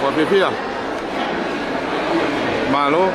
Pia malo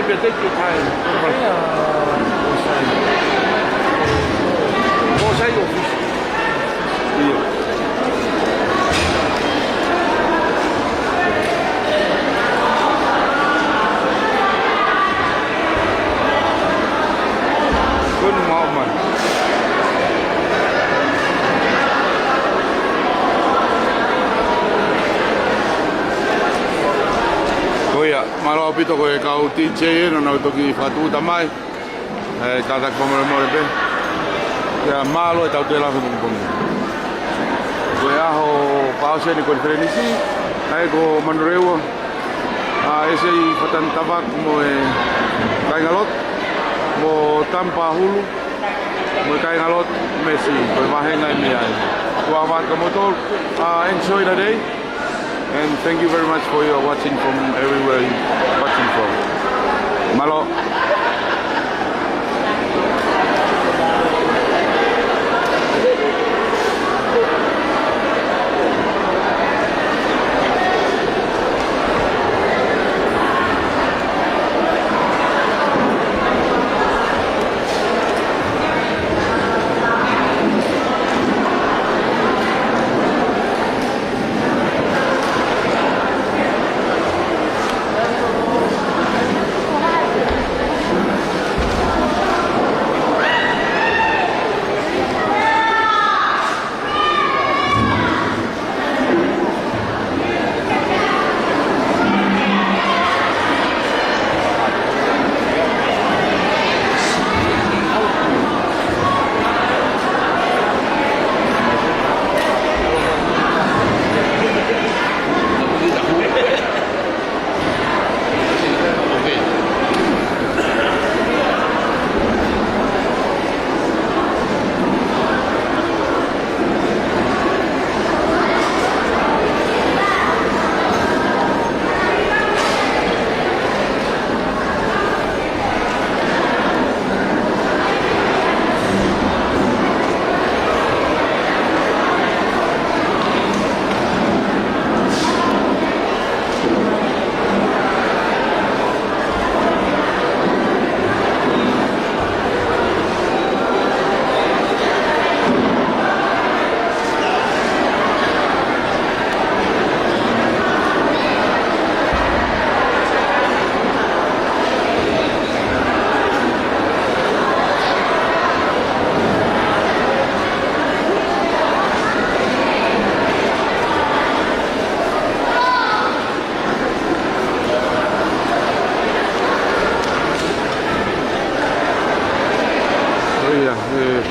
maybe take your time. Bonsai or fish? Yeah. Good moment. Koia, malo pito koe kau DJ no na toki fatu tamai. Kata komore more be. Ya malo tau te la pung. Koe aho pause ni konferensi, ai ko manrewo. Ese i fatan tabak mo kaingalot mo tampa hulu mo kaingalot Messi ko mahenga mi ai. Ko amat ko motor. Enjoy the day. And thank you very much for your watching from everywhere you're watching from. Malo.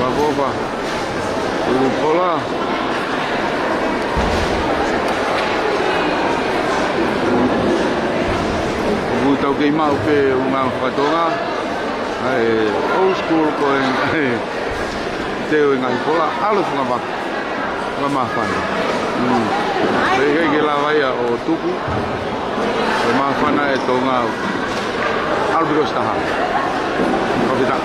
Pagova, Urupola. Tau kei mau pe unga whatonga. Old school koe teo i ngai pola. Alu whunga waka. Wa mawhana. Hei ke la waia o tuku. Wa mawhana e tō ngā Albiros taha. Kopita.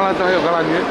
Ala tayo kalangi.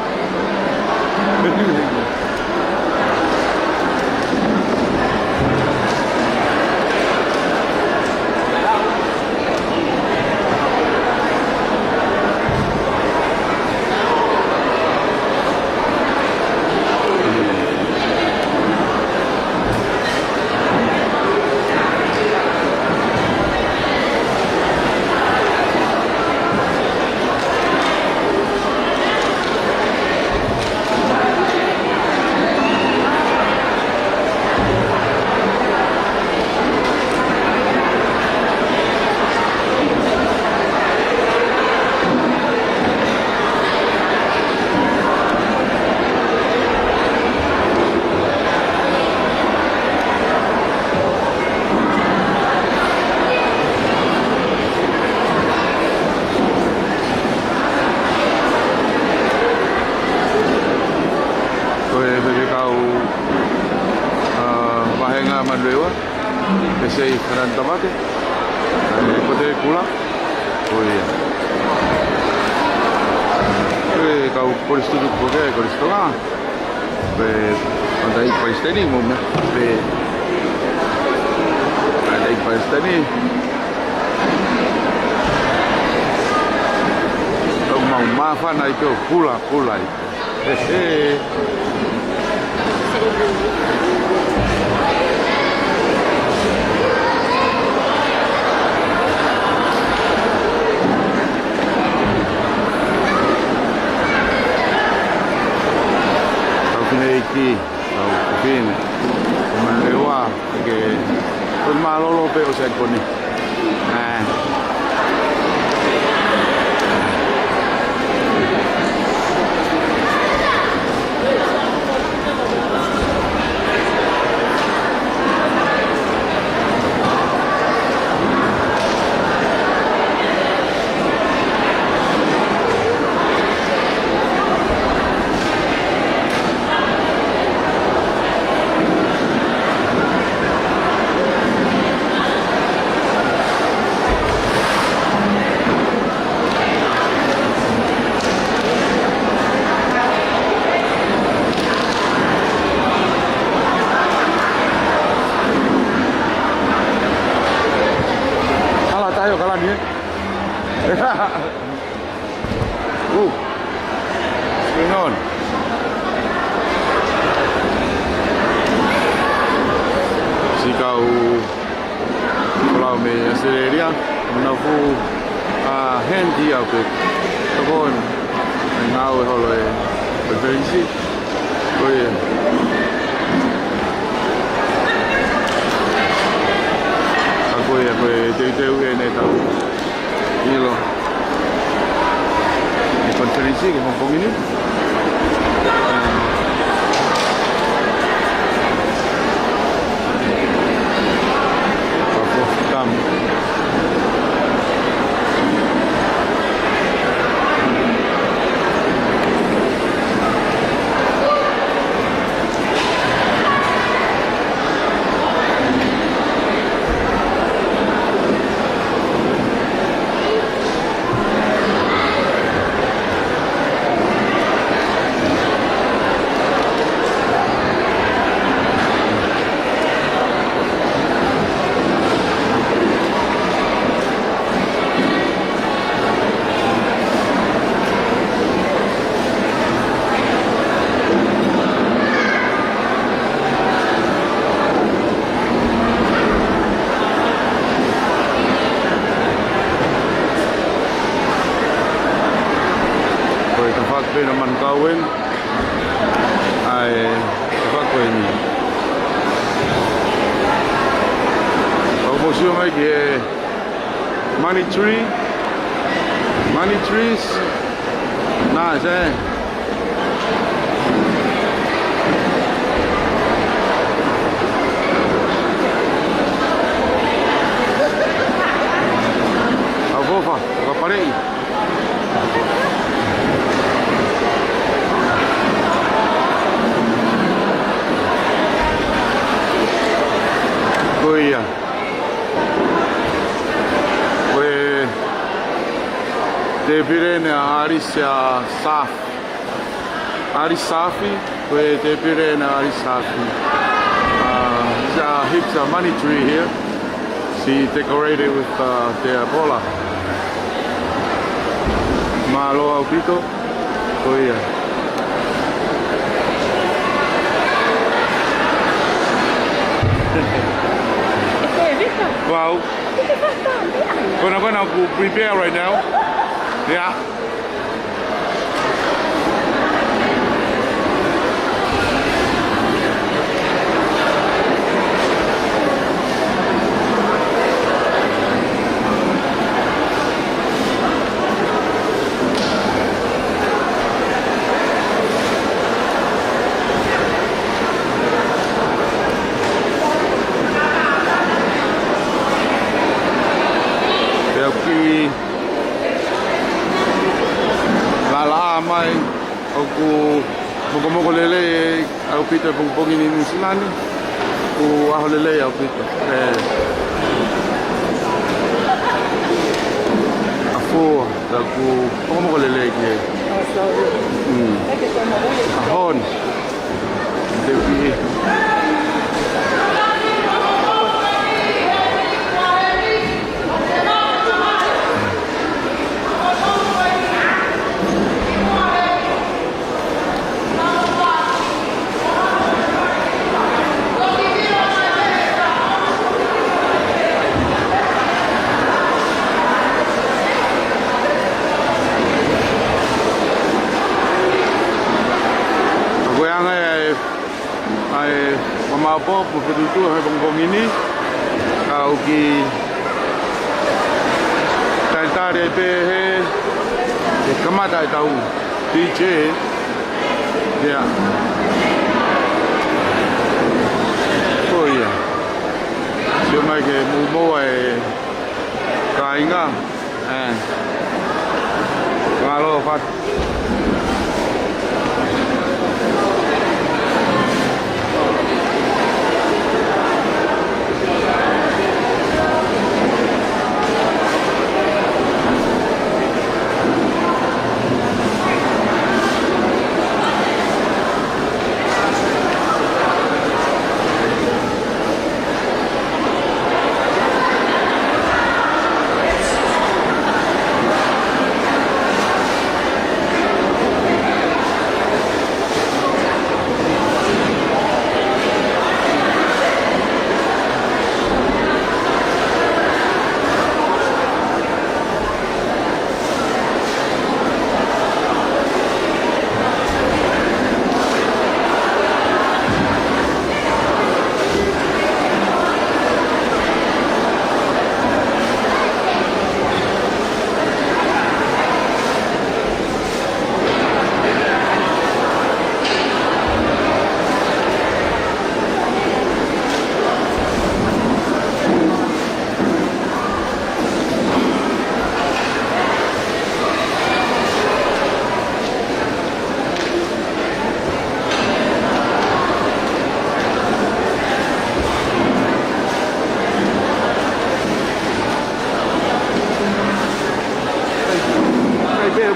Sei karantamate pote kula oia kau koristudu koke koristoga pe andai paisteni mume pe andai paisteni mau mafana itu kula Iki au kupin melewa ke pun malolo pe o sekoni tayo kalan ya. Spingon. Si kau kalau me Australia menafu handy aku. Takon ngau holo berbensi. Oye. Aku teu ini tahu ini loh di konferensi ke Hong Kong ini Prof Tam naman kawin ay kapag ini museum ay money trees nice Avofa, kaparei Koia. Te pirene aris saf. Aris safi, koe te pirene aris safi. There's heaps of money tree here. She decorated with the bola. Malo au pito, koe Wow. Gonna prepare right now. Yeah. Mai aku moga-moga lele au pita pong ini musilani ku aho lele au pita afu aku moga-moga lele ke ahon devi Mamapo pupututu hong ini kau ki tantare pe he kamata tau DJ ya oh ya cuma ke mumo kainga kalau fat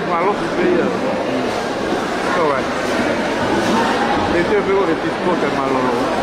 malo si sveglia. Dov'è? E ti avevo che ti scotta malo.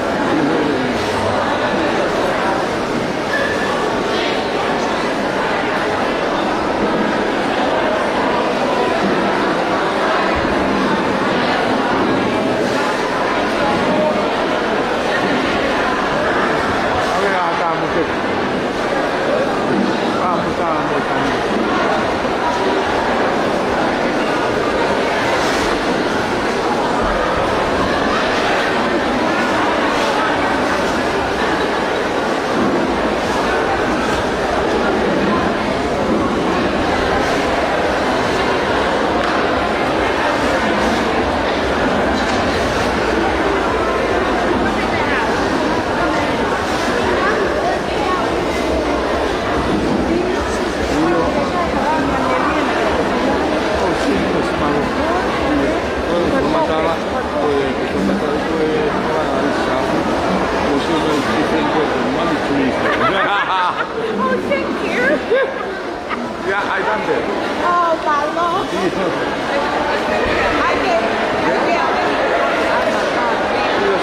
Lo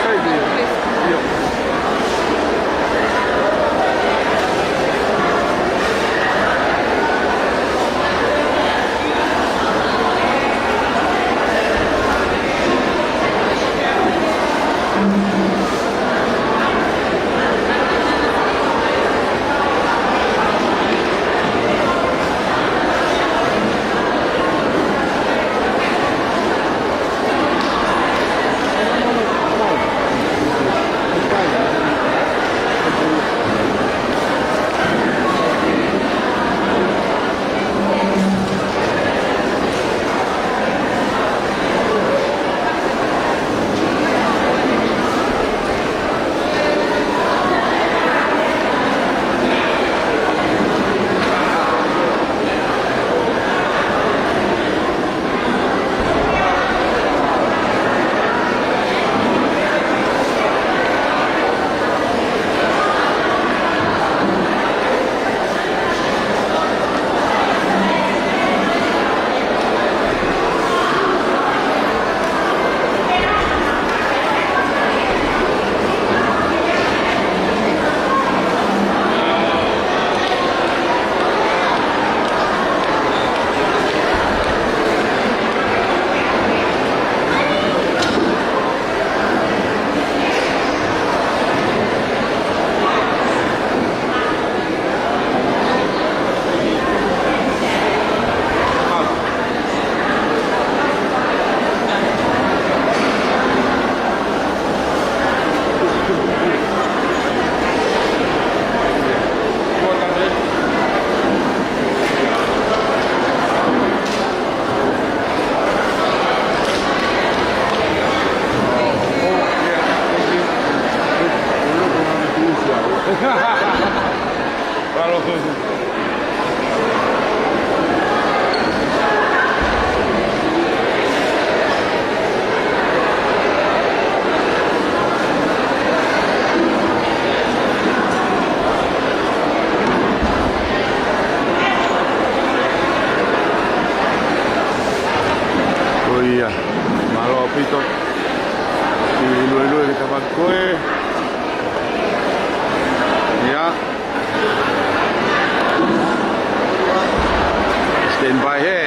sai io. Malopito ilue-ilue kita buat kue ya stand by he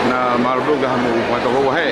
na marbu gahamu patoko he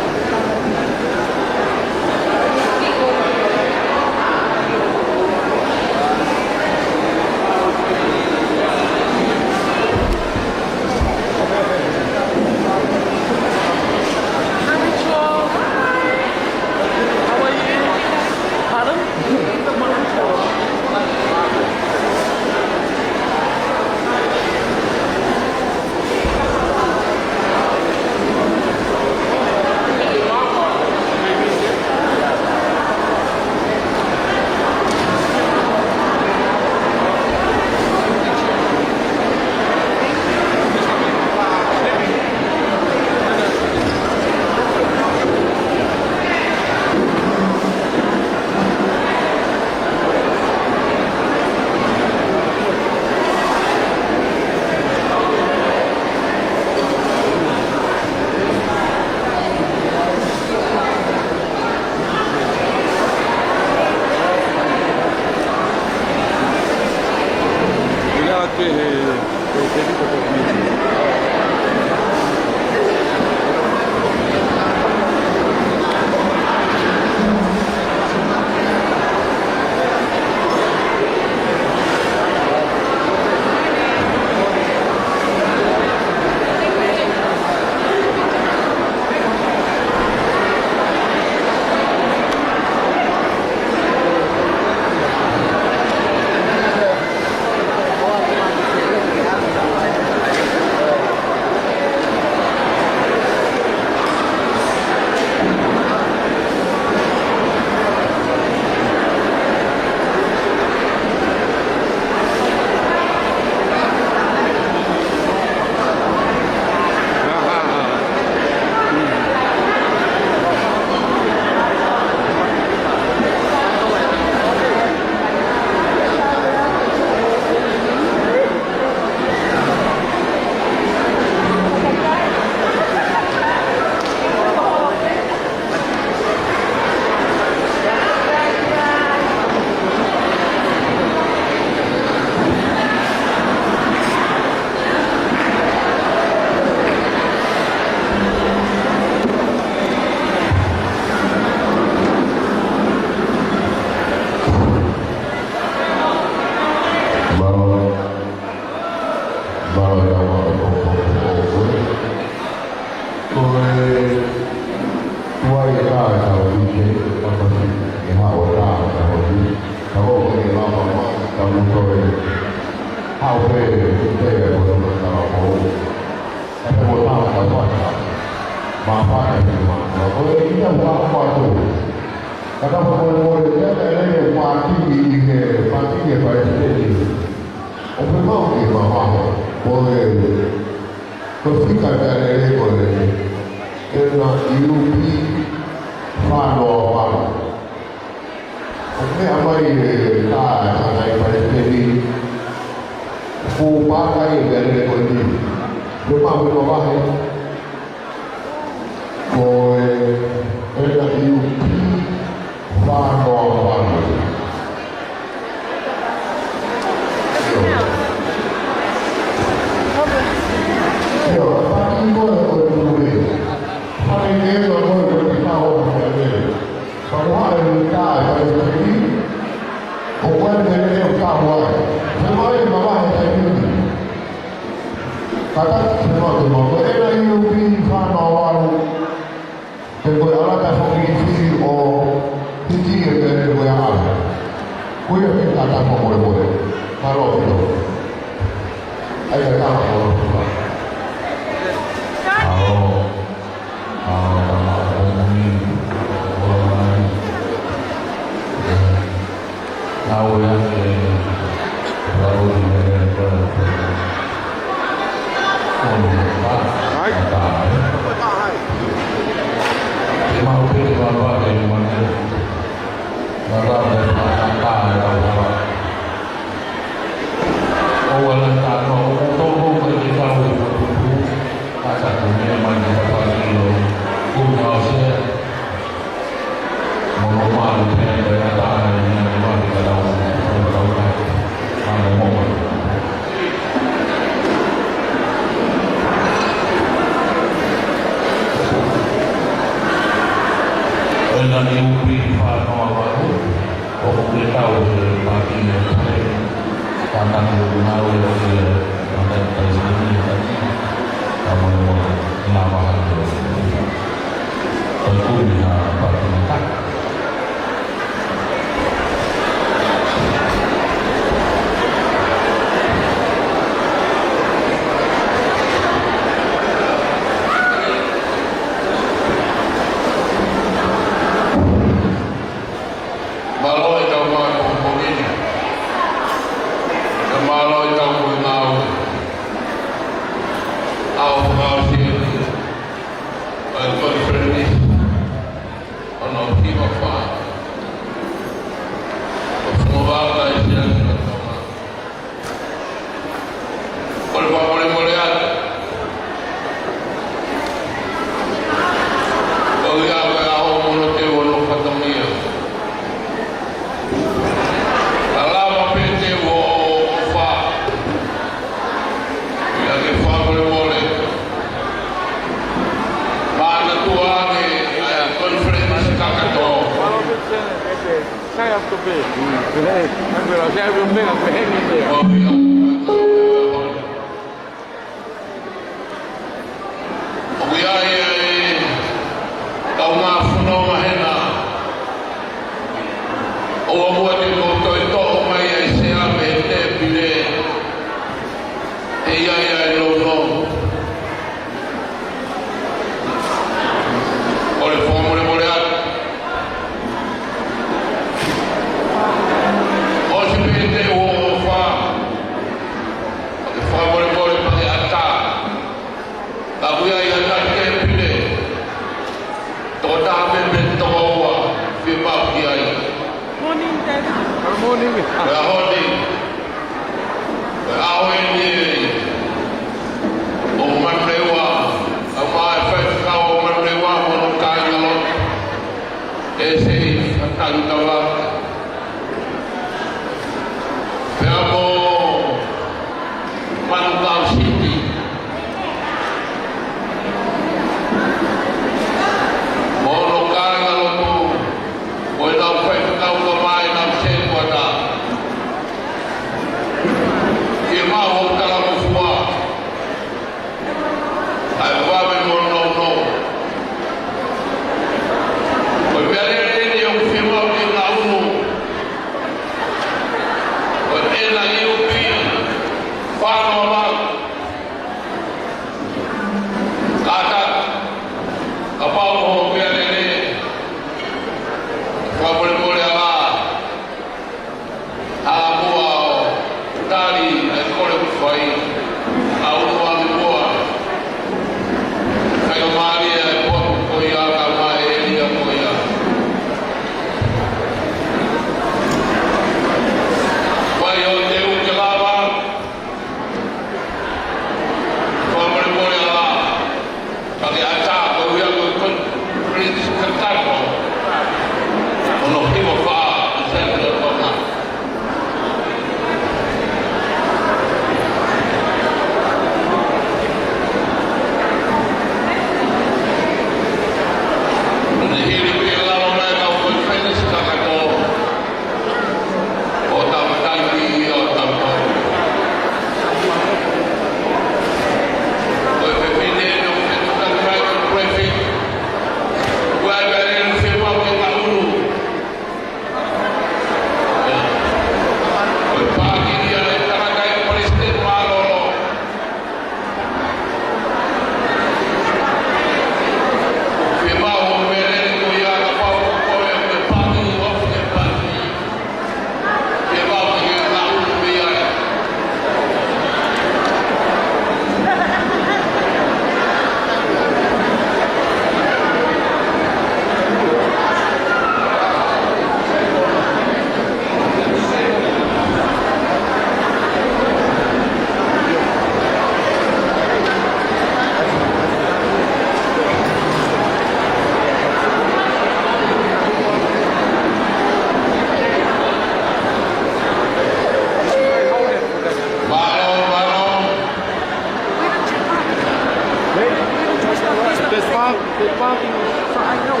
there's parking. So I know.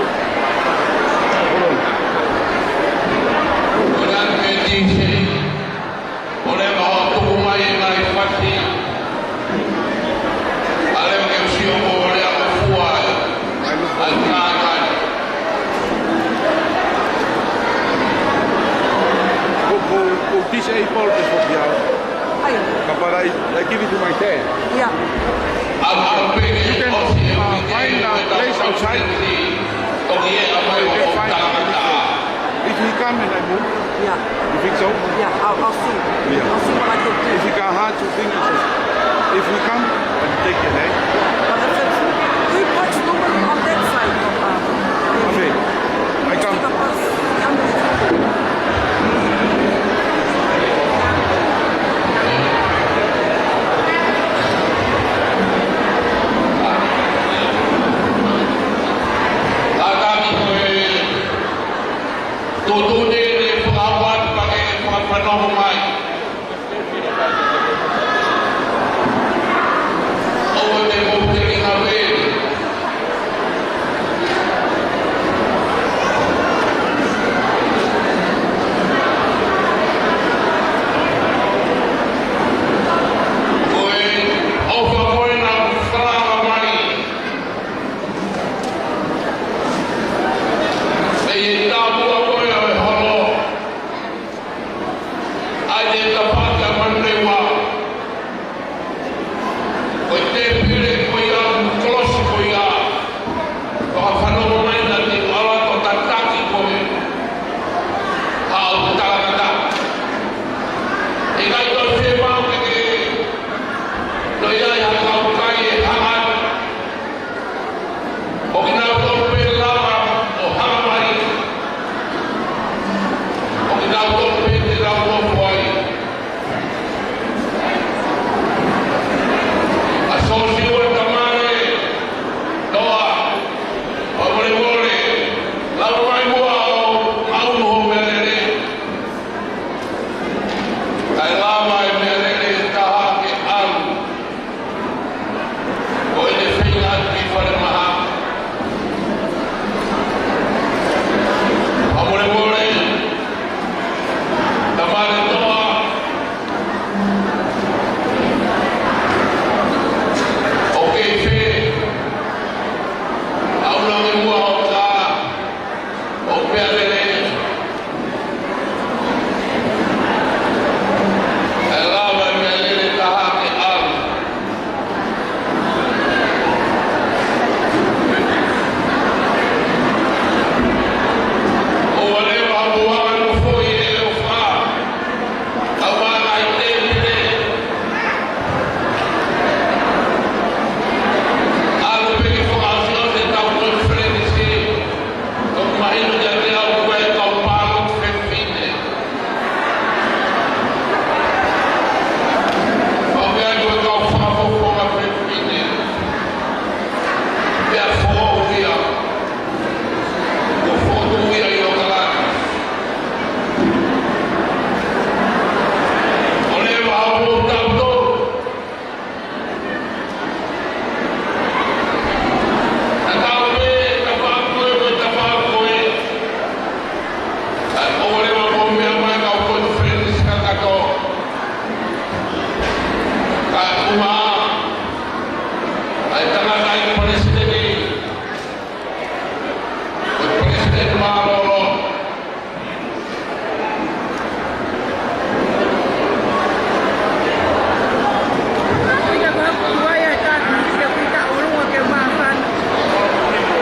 Hold on. Hoe kies je poot is op jou? But I give it to my dad. Yeah. You can find a place outside. You can find if he come and I move. Yeah. You think so? Yeah. I'll see. Yeah. I'll see what I can do. If you can hard to think if we come, then take your name. But I said, we watch normally on that side of Okay. I come. the bus. Tutu ni pengawan pakai pengawan mai. Awak tengok tengok apa? Koi, awak koi nak sekarang mai. Saya tahu apa yang halo. Ada tempat yang menewa. Koi terpilih koi yang kelas koi yang. Kau fano main nanti awak kau tak taki koi. Hal tak ada. Ikai tu siapa lagi? Doya yang kau kaya hangat. Okina tu pelama, oh hamari. Okina tu pelama boy. Asosiwan kamare, doa, boleh, lalu mai buat au no melere. Kai lama melere kahak ke am. Koi ne feingat di pada maham. Boleh, tamar doa. Okey, fe. Allah membuat Allah. Okey, ada. Allah mengalir tahap al. Oleh babuan foi elfa. Awak ai tele. Aku pergi formasi de tahu frente. Kau main jadi aku kau palu femine. Kau biar kau fafu kau femine. Biar kau dia. Kau foto dia yang kalah. Oleh babu tahu.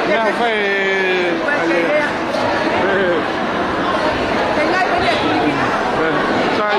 Nah, phải sai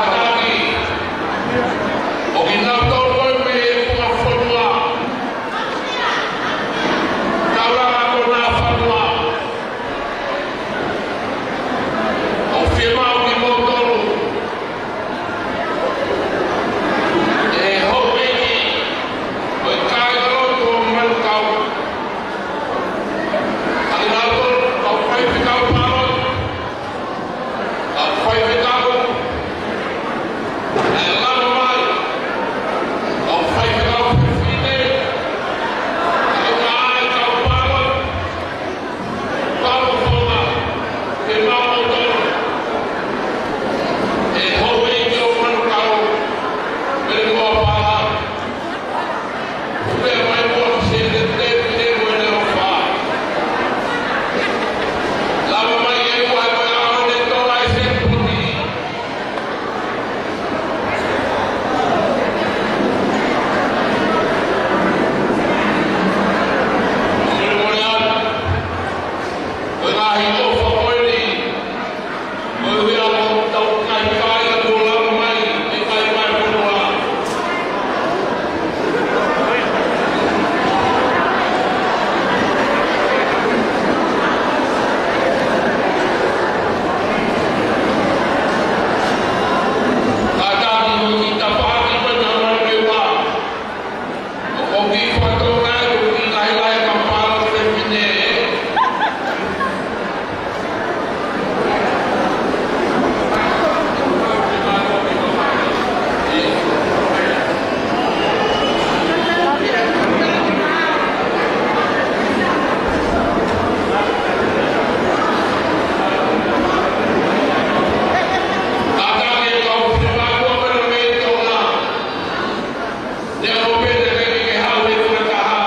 ki whatona e o ki ngai lai ka palo te pine. Thank you.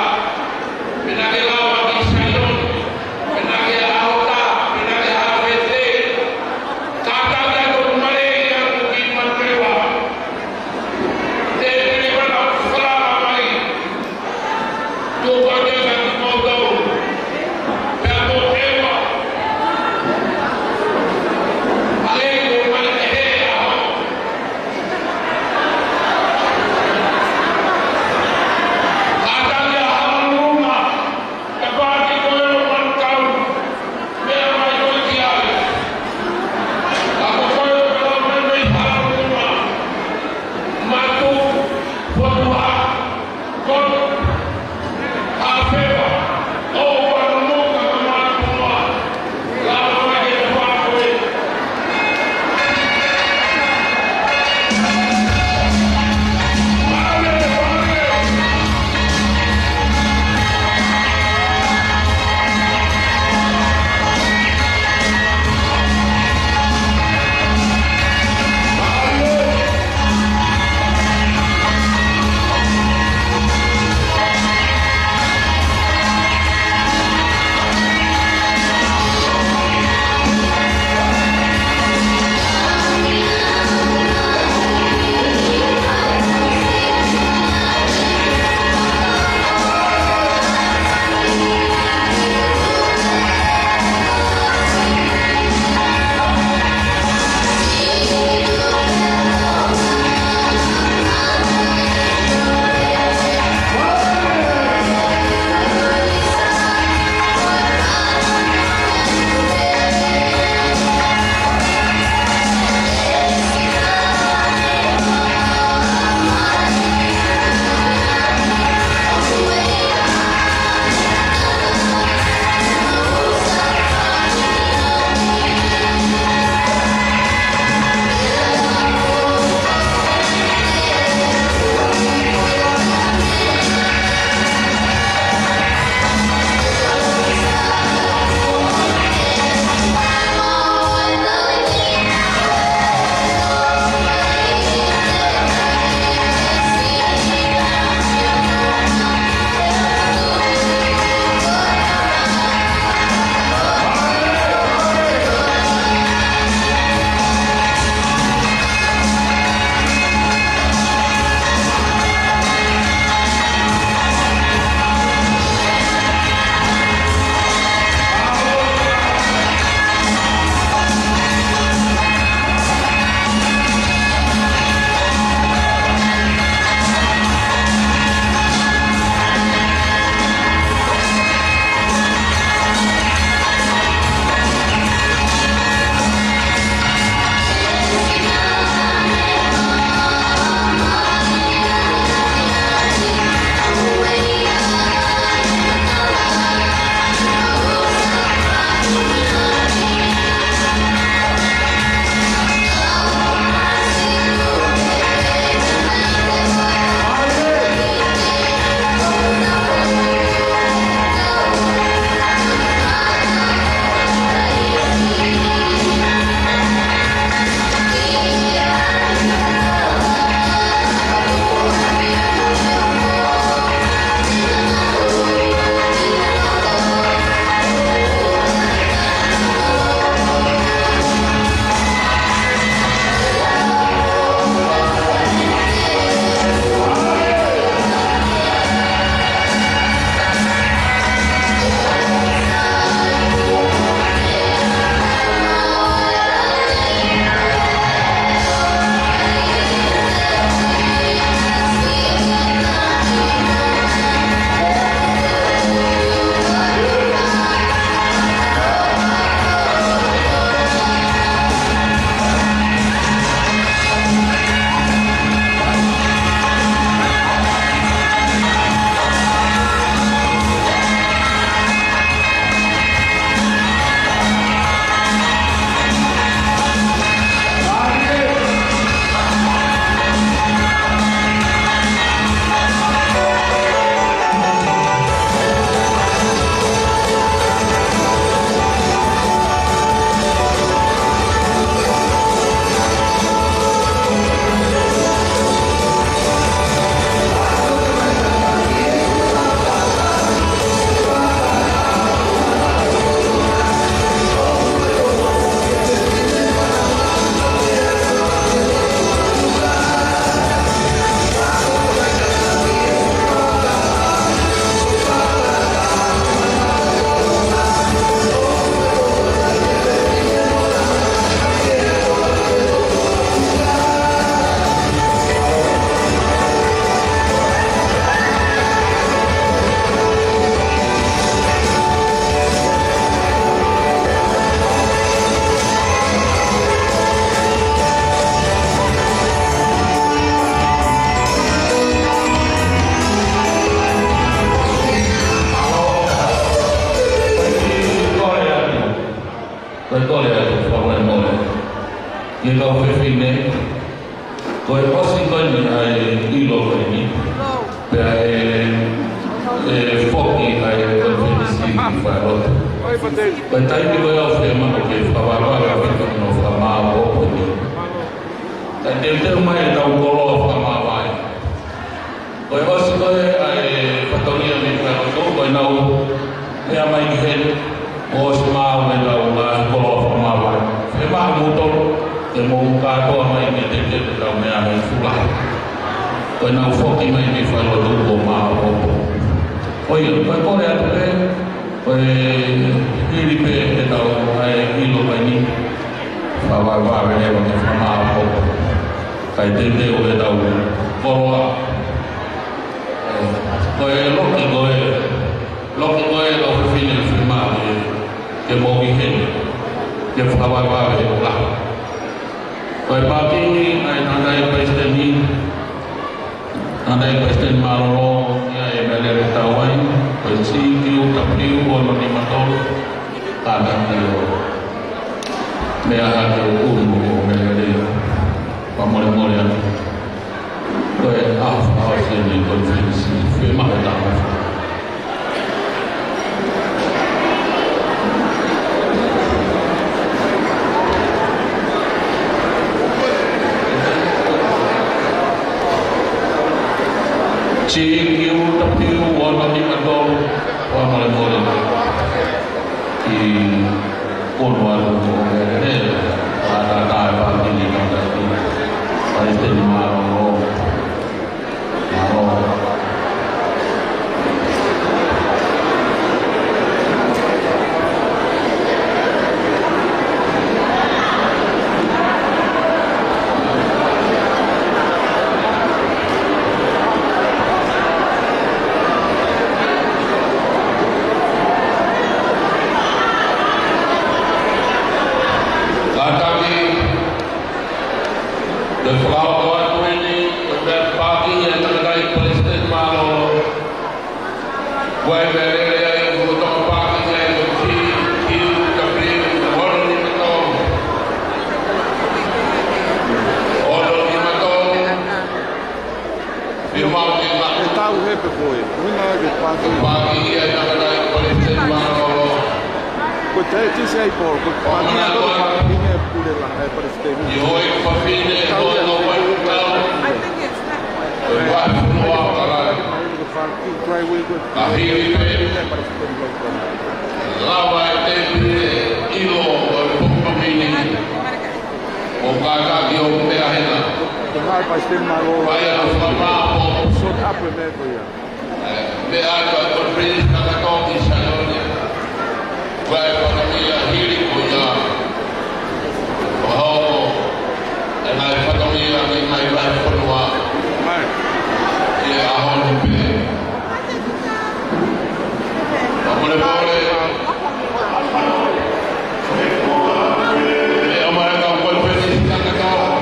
me kau whewhine, ko e osi koi ni ai ilo koi ni, pe ai whoki ai whewhinisi ki whaerota. Oi, pate. Pai taimi koe au whemako ke whawawara whika no whamao opo ni. Tai te mai e tau koroa whamawai. Koe osi koe ai whatonia mi whaerota, koe nau hea mai ki hen, o osi maa me nau ngā koroa whamawai. He maha mūtoro, te mō kātoa mai me te tau mea hei whulaha. Koe nau whoki mai mi whaerota ko maa opo. Oia, koe kore atu e, koe hiri pe e tau ai ilo mai ni, whawaiware ewa te whamaa hopo. Kai te teo e tau koroa. Koe loki koe lau whiwhine whimaa ke mōki hene, ke whawaiware e laha. Koe pātini ai nandai paisteni, nandai paisteni maroro, ia e melere tau ai, koe sikiu, tapiu, ono ni matoro, tāna teo. Mea hake o umu o melere, pamore more anu. Koe awa seni koe whiwhisi, whimaho tāma. Sikiu, tapiu, ono ni matoro, pamore more anu. I ono anu o melere, tāna pātini nandai, paisteni maroro. Tau hepe koe, huina ake pāki. Pāki ia takanai kolete maroro. Ko te tisi ai po, ko pāki a tō pāki e pure la e paresteni. I hoi whawhine, hoi no wai tau. I think it's that way. Hoi wai whunua karai. A hiri pe. Lawa e te pire ilo o pupamini. O kākaki o mea hena. Vai a whamāpo. Me ato e korpris kakatoki sanone. Vai whakamia hiri ko ia. O hao. E nai whakamia ki nai vai whanua. Ie ahonu pe. Amore mole. E amare ka korpris kakatoki.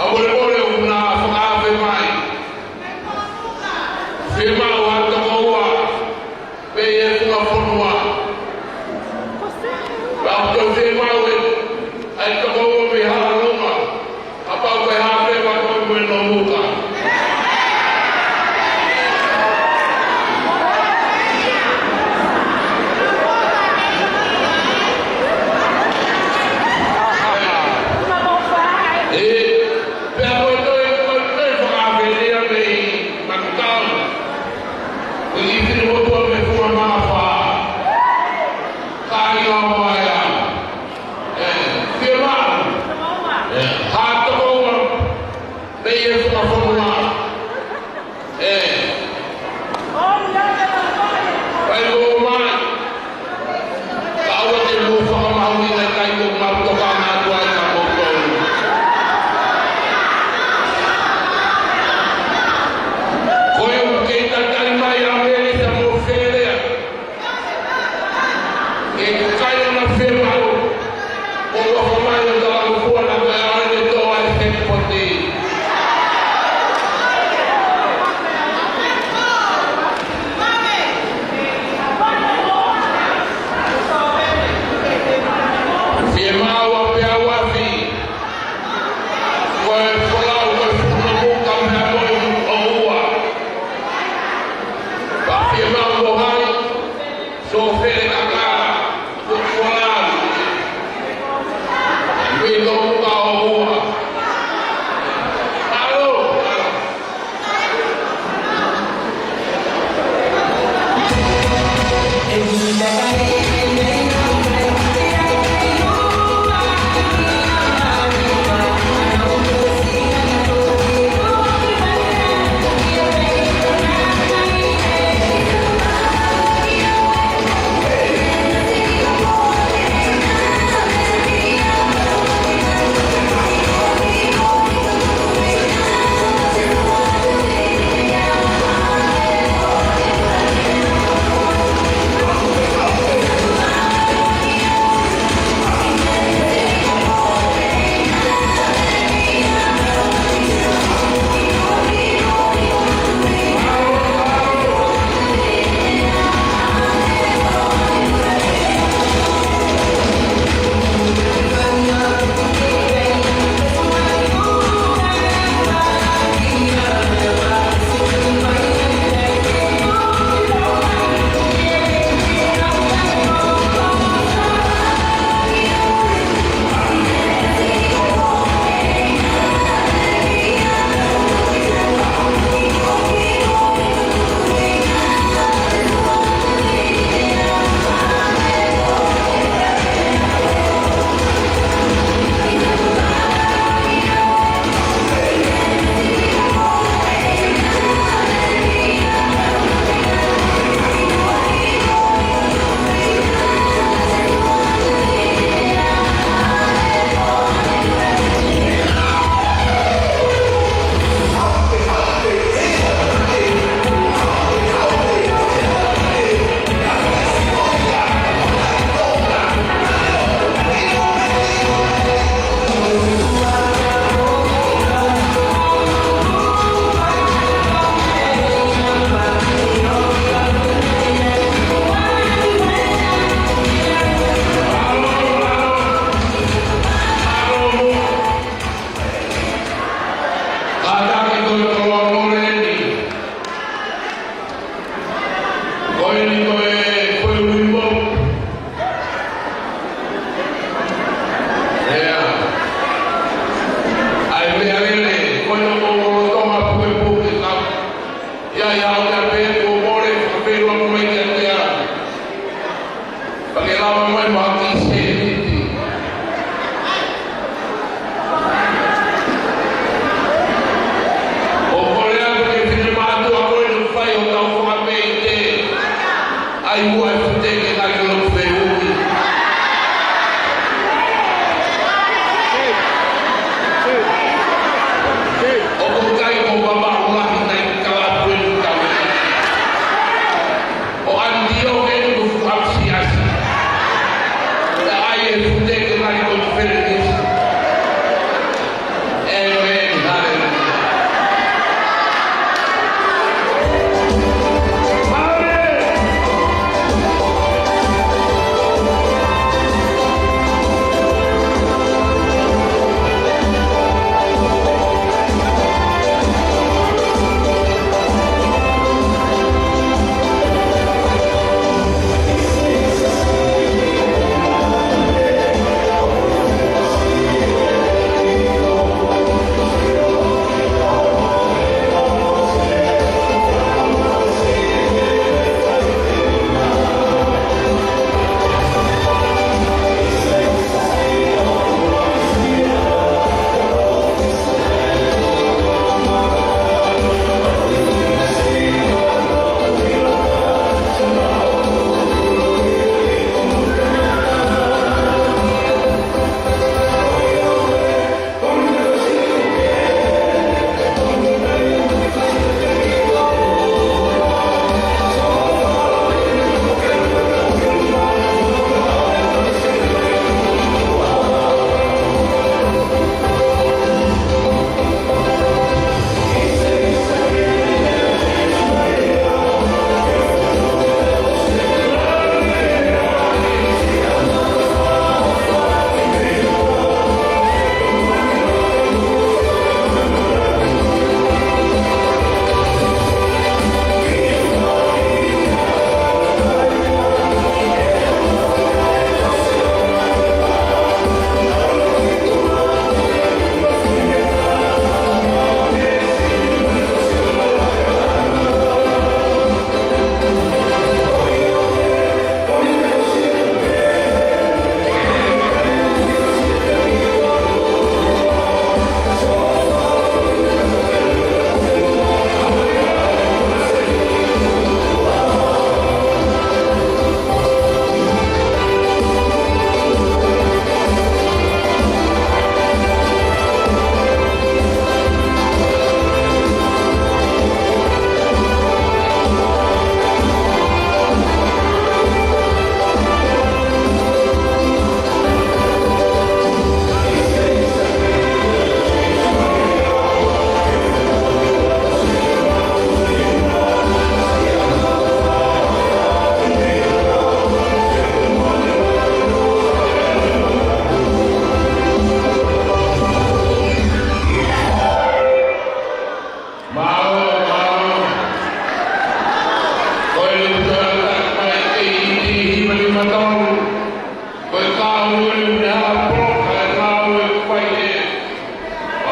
Paole una whakawe mai. Whimau hata maua. Pei e kua whanua. Rau tau whimau e. Ai ta maua me hala longa. Apau kai hape wa koi koe no muka.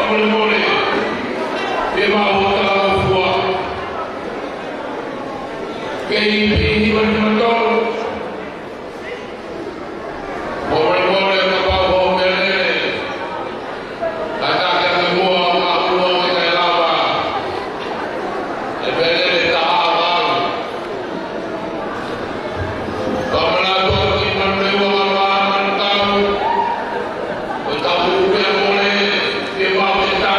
mole mole. E mau ta fua. Kei pi wa matol. Mole mole ka pa ho mele. Ata ka mua ma mua ka lava. E bele ta ava. Kamala to ki manne wa ma tau. O tau pe mole e mau ta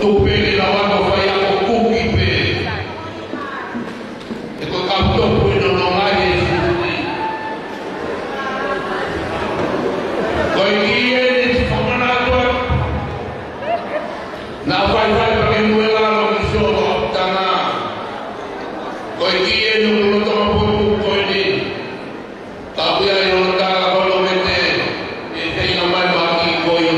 tupe la wako faya ko kuki pe e ko kapto pu no no mai ko iye ni famana to na fai fai pa que nuela lo hizo tana ko iye no lo toma por ko ni tabia yo ta lo mete e te no mai ba ki ko yo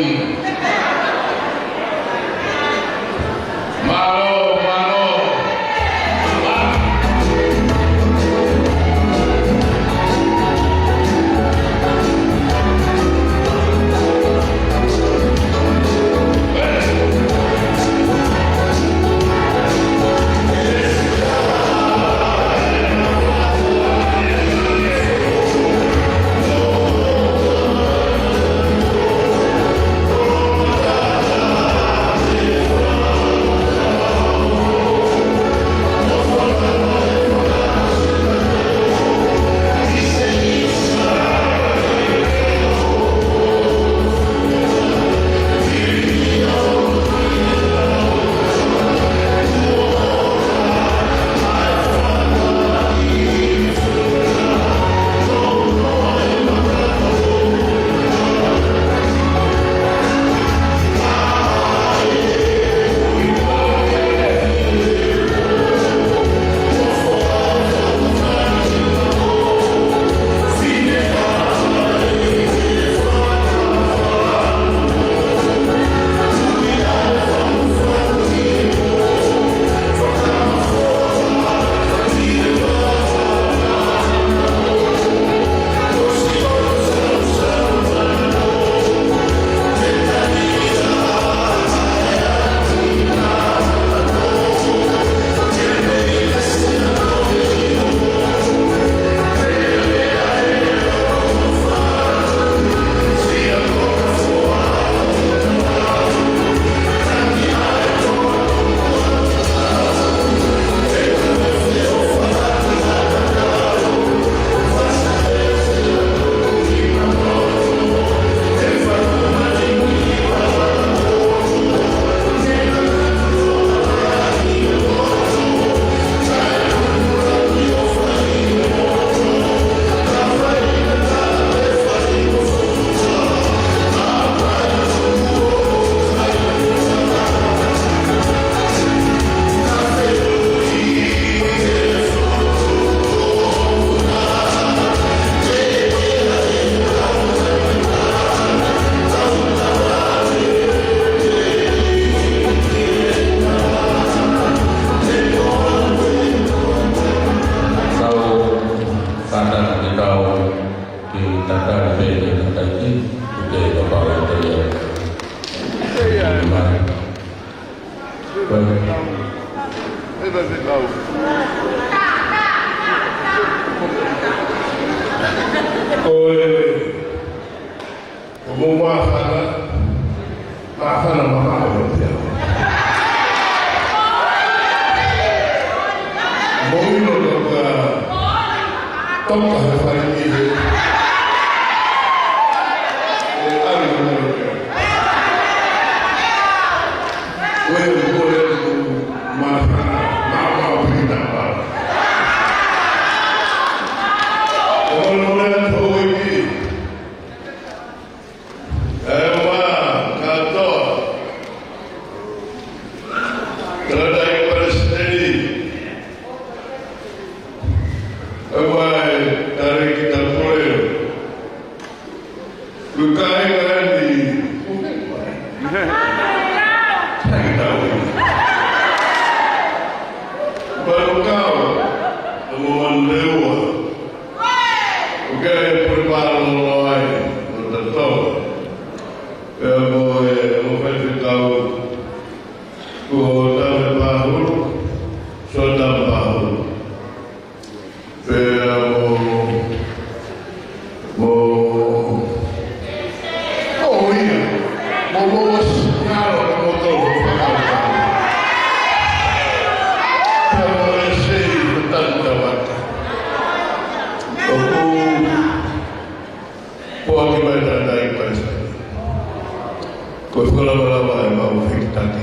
Pues fue la palabra de Pablo Fixtati.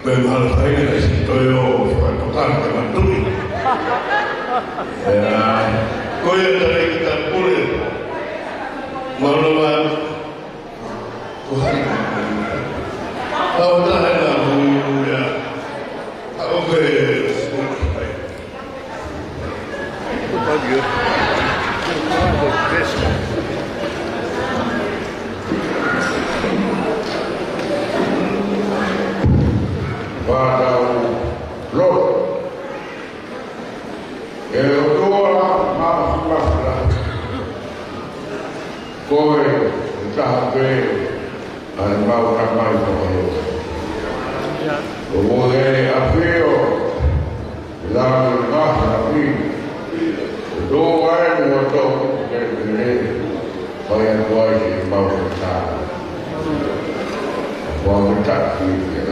Memang saya situ yo, tukar dengan tuli. Kau yang dari kita pulih, maluan Tuhan. Kau dah ada mulia, kau beres. Adieu. Pada Lord, doa maaflah. Kowe cabe mau ramai kowe. Kowe apio lalu tapi doa untuk jadi bayar doa ini mau kita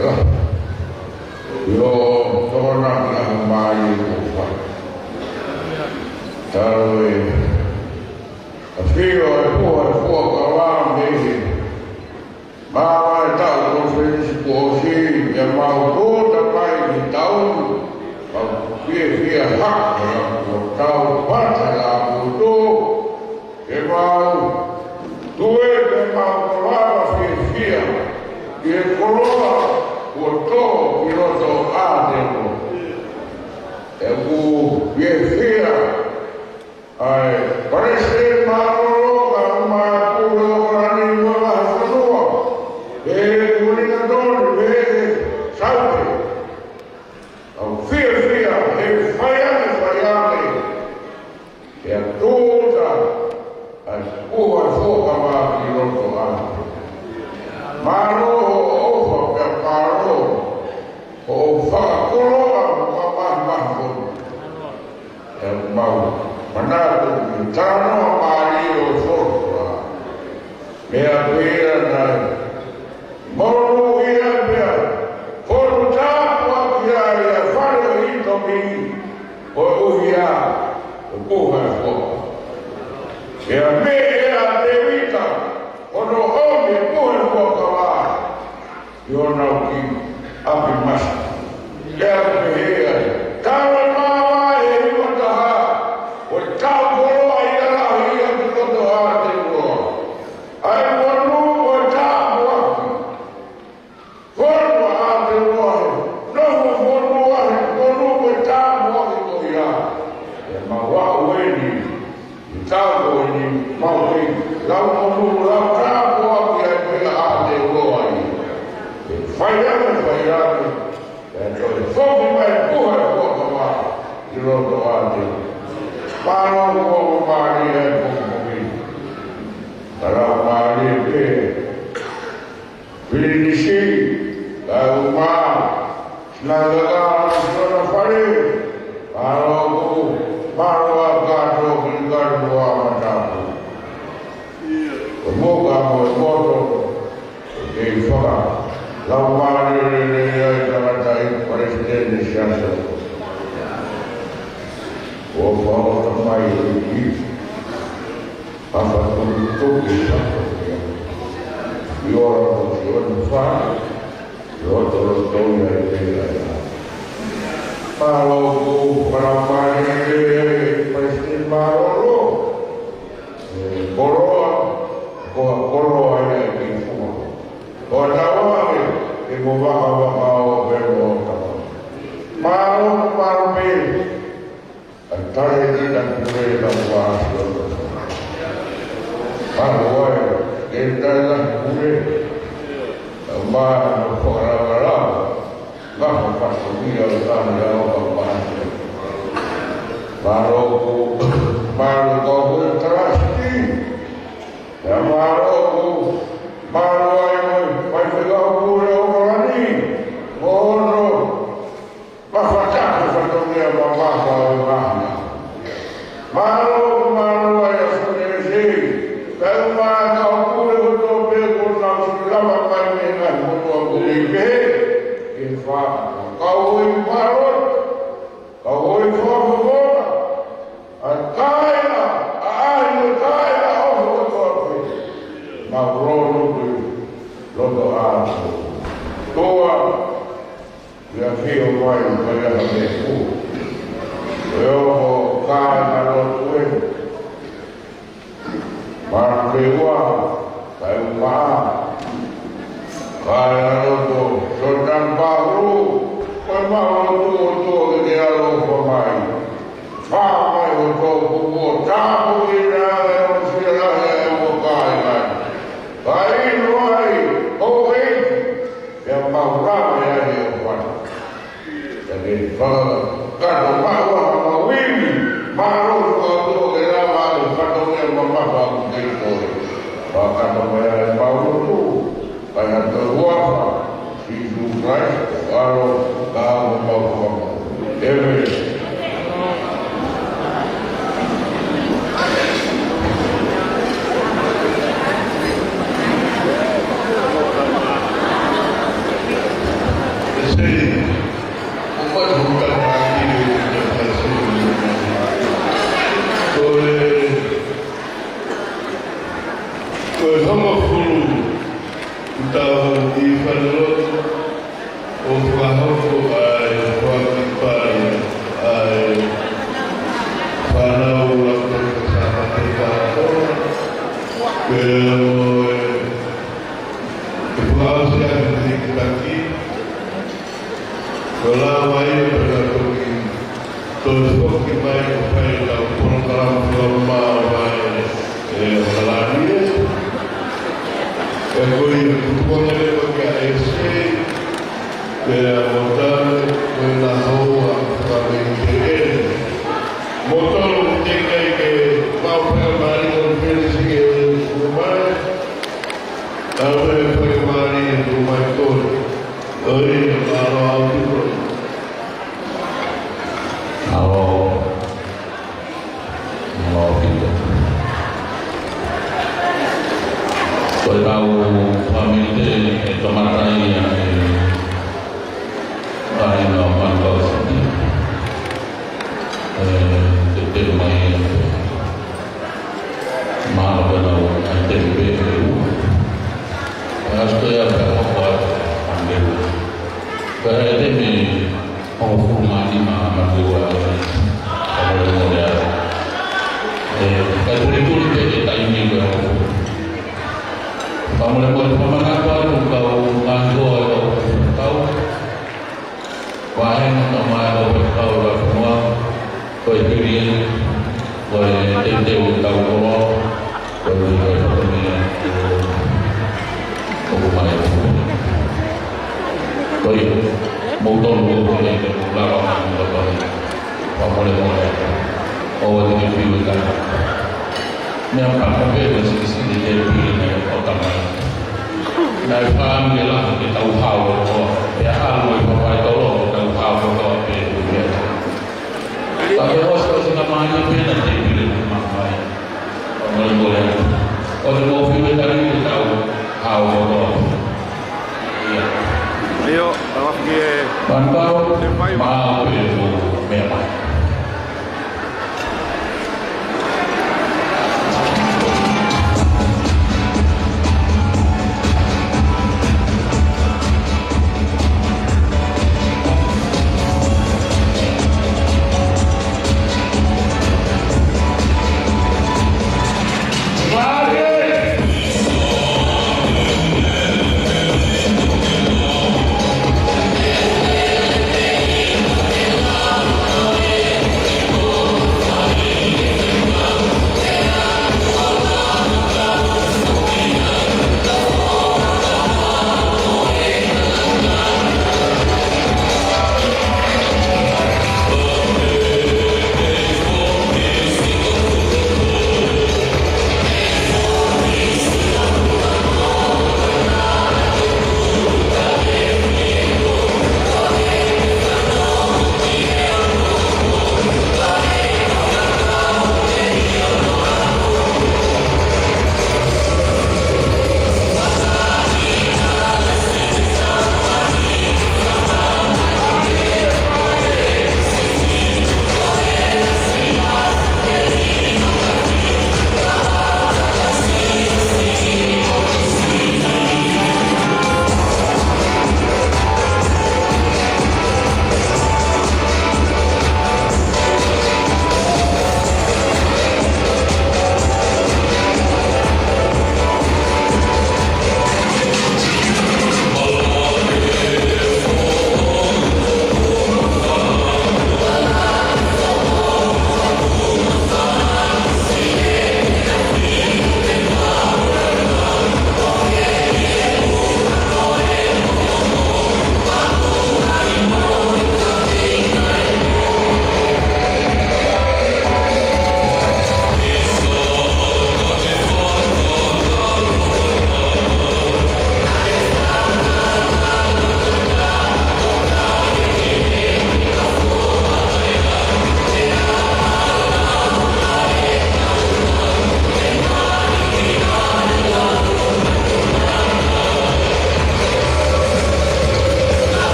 lah. Yo torna ang bayi ko. Tawe. Afio ko kawan desi. Bawa tahu konferensi posi yang mau tu tapi di tahun dia hak yang tahu pasal itu. Dia mau tuai dia mau keluar dia dia keluar. Porto piloto adego eu viefia parece marolo ma puro grani nuova nuova comunicatore salve viefia faiame e tutta as buona fuoca ma piloto adego maro Manado Tano Mario Sopra Mea Pira Nai Moro Ia Forza Quatia Fare Ito Mi O Uia O Puha Sopra Mea Mea Devita Ono Omi Puha Sopra Iona Uki Api Masa Mea Pira Tano ia fio mai mai a me ku eu ka na lo tue ma ke wa kai ma ka na lo to so tan pa ru ko ma lo to ke alo ko mai pa mai o to ku ta ku ira o si ra o kai mai kai noi o e ya pa ra ya ni o pa jadi kalau bawa mawili maru ko ke ra ma ka to ke ma pa pa ke to pa ka ya pa tu kaya to wa si du kai aro ka ma pa eve Maria!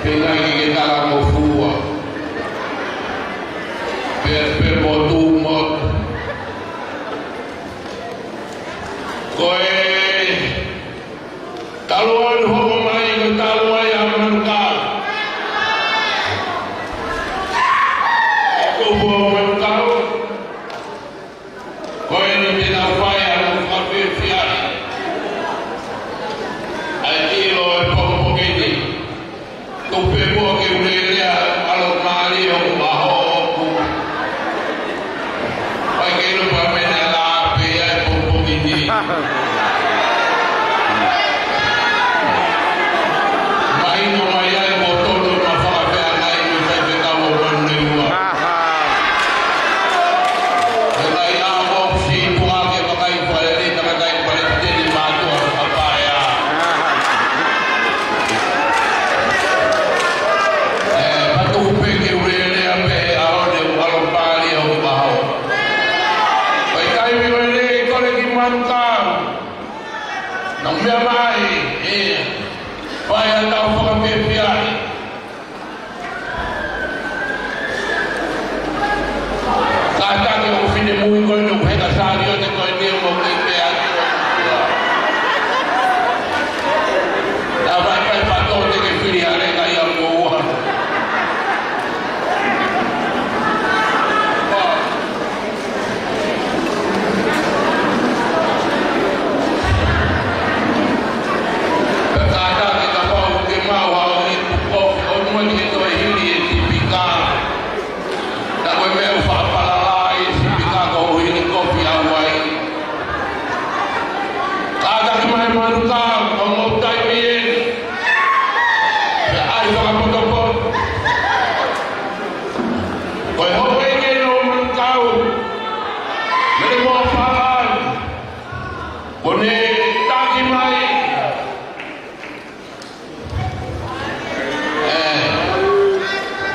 Pengai ke kala mo fua. Per motumot. Koe taluan hoko mai ke taluan yang menukar. Aku buat menukar. Koe ni tidak faya kafe fiat. Ayo popo kini. Tupe buat ke ulia alok mali yang baho. Bagai lupa menela pia popo kini. Maino maya botol tu mafak pia ngai mufai peka wopan lewa. Kalau yang opsi tua ke pakai paleri, pakai paleri jadi batu apa ya? Batu peke urile ape awal de awal pari awal bahu. Pakai urile kalau dimakan, nampak baik. Payah tahu pakai pian. Kata ke ofine mui ko no pheka sario te ko ni mo ke pe a. Da vai pai pato te ke fili ale ka ya mo wa. Kata ke ka pa ke ma wa ni ko ko mo ni to hili tipikal. Da ko me fa pala kau ini kopi awai. Ada kemana manusia, kau mau taipin. Ayo kamu potong. Kau mau ingin orang kau, mereka mau falan. Kone tak kimai.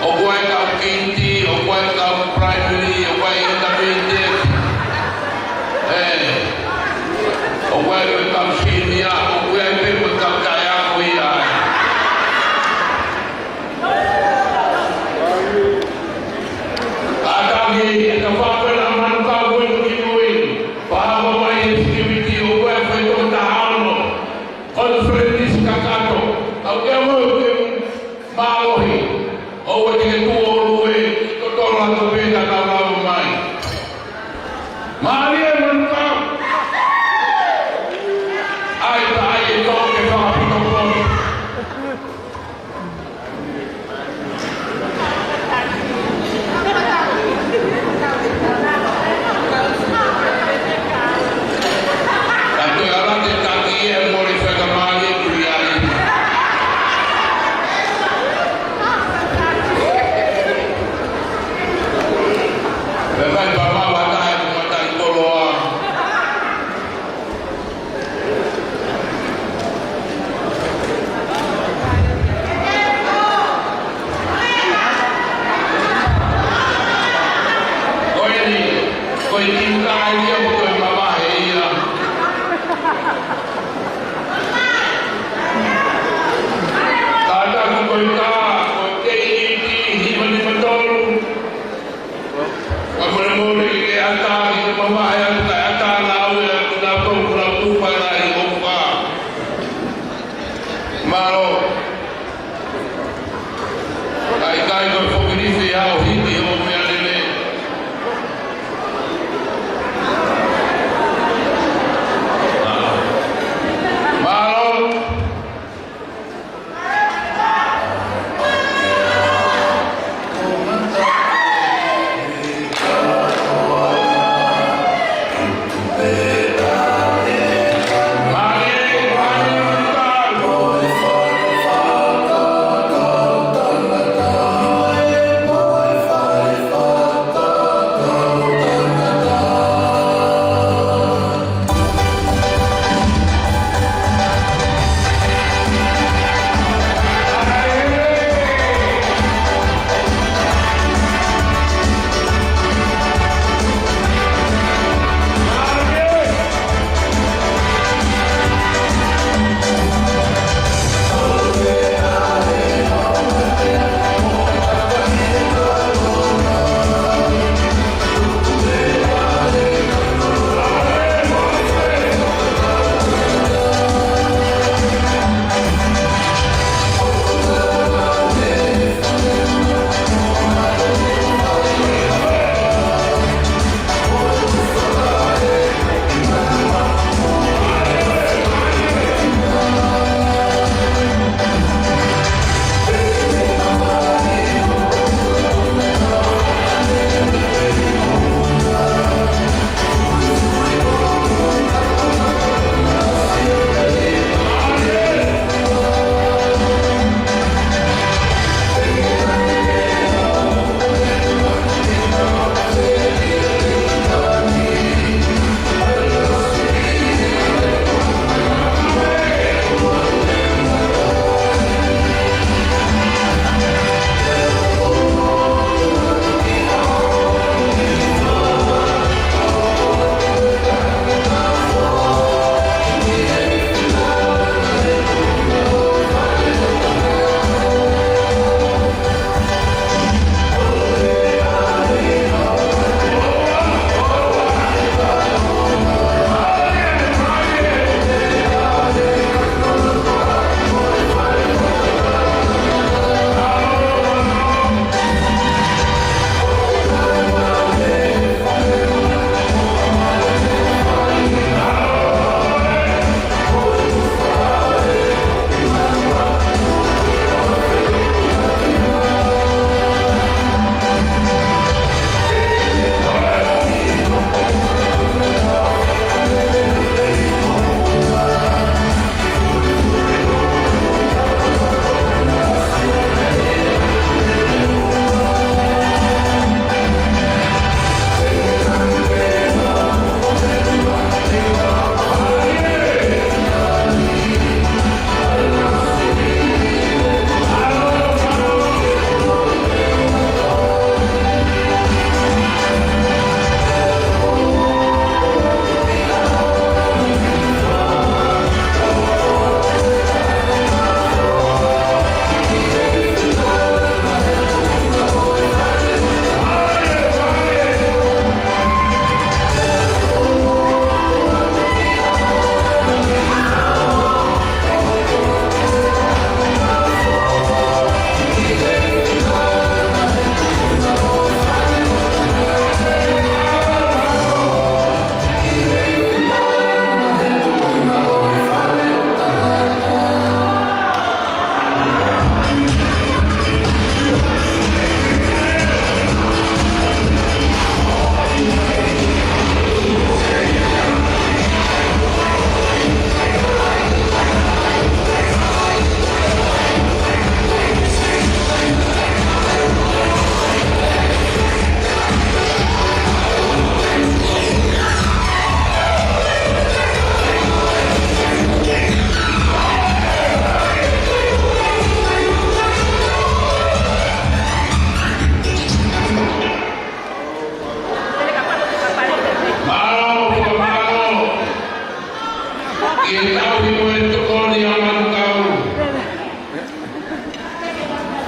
Oguai kau kinti, oguai kau primary, oguai intermediate. Oguai kau senior, oguai kau kaya kuya. Ada lagi kefahaman aman kau kuing. Faham mai activity oguai kau tahan. Konferensi kakato. Kau kemo maohi. Oguai ke tuo luwe, totolan tu beda kau mai. Mari mantap. Ai tai to ke fa potong. Tapi orang di kaki yang boleh saya mari kuliah.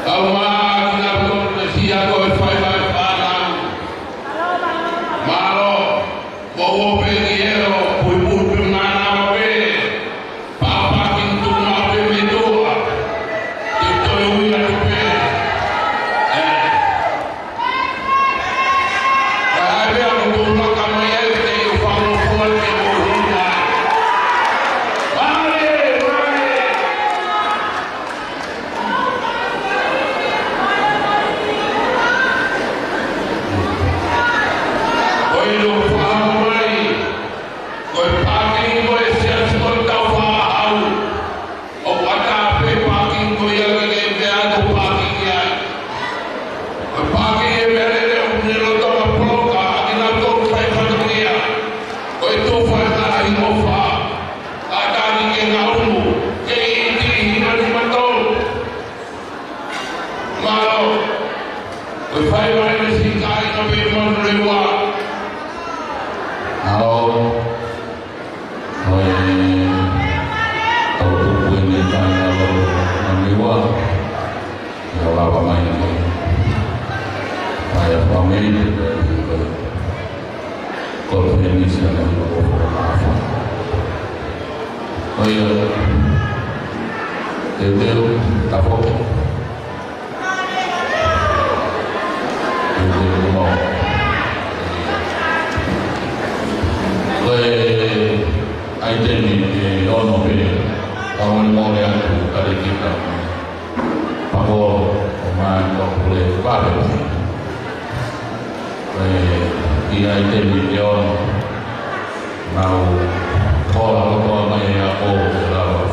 Hãy subscribe cho kênh Ghiền Mì Gõ để không bỏ lỡ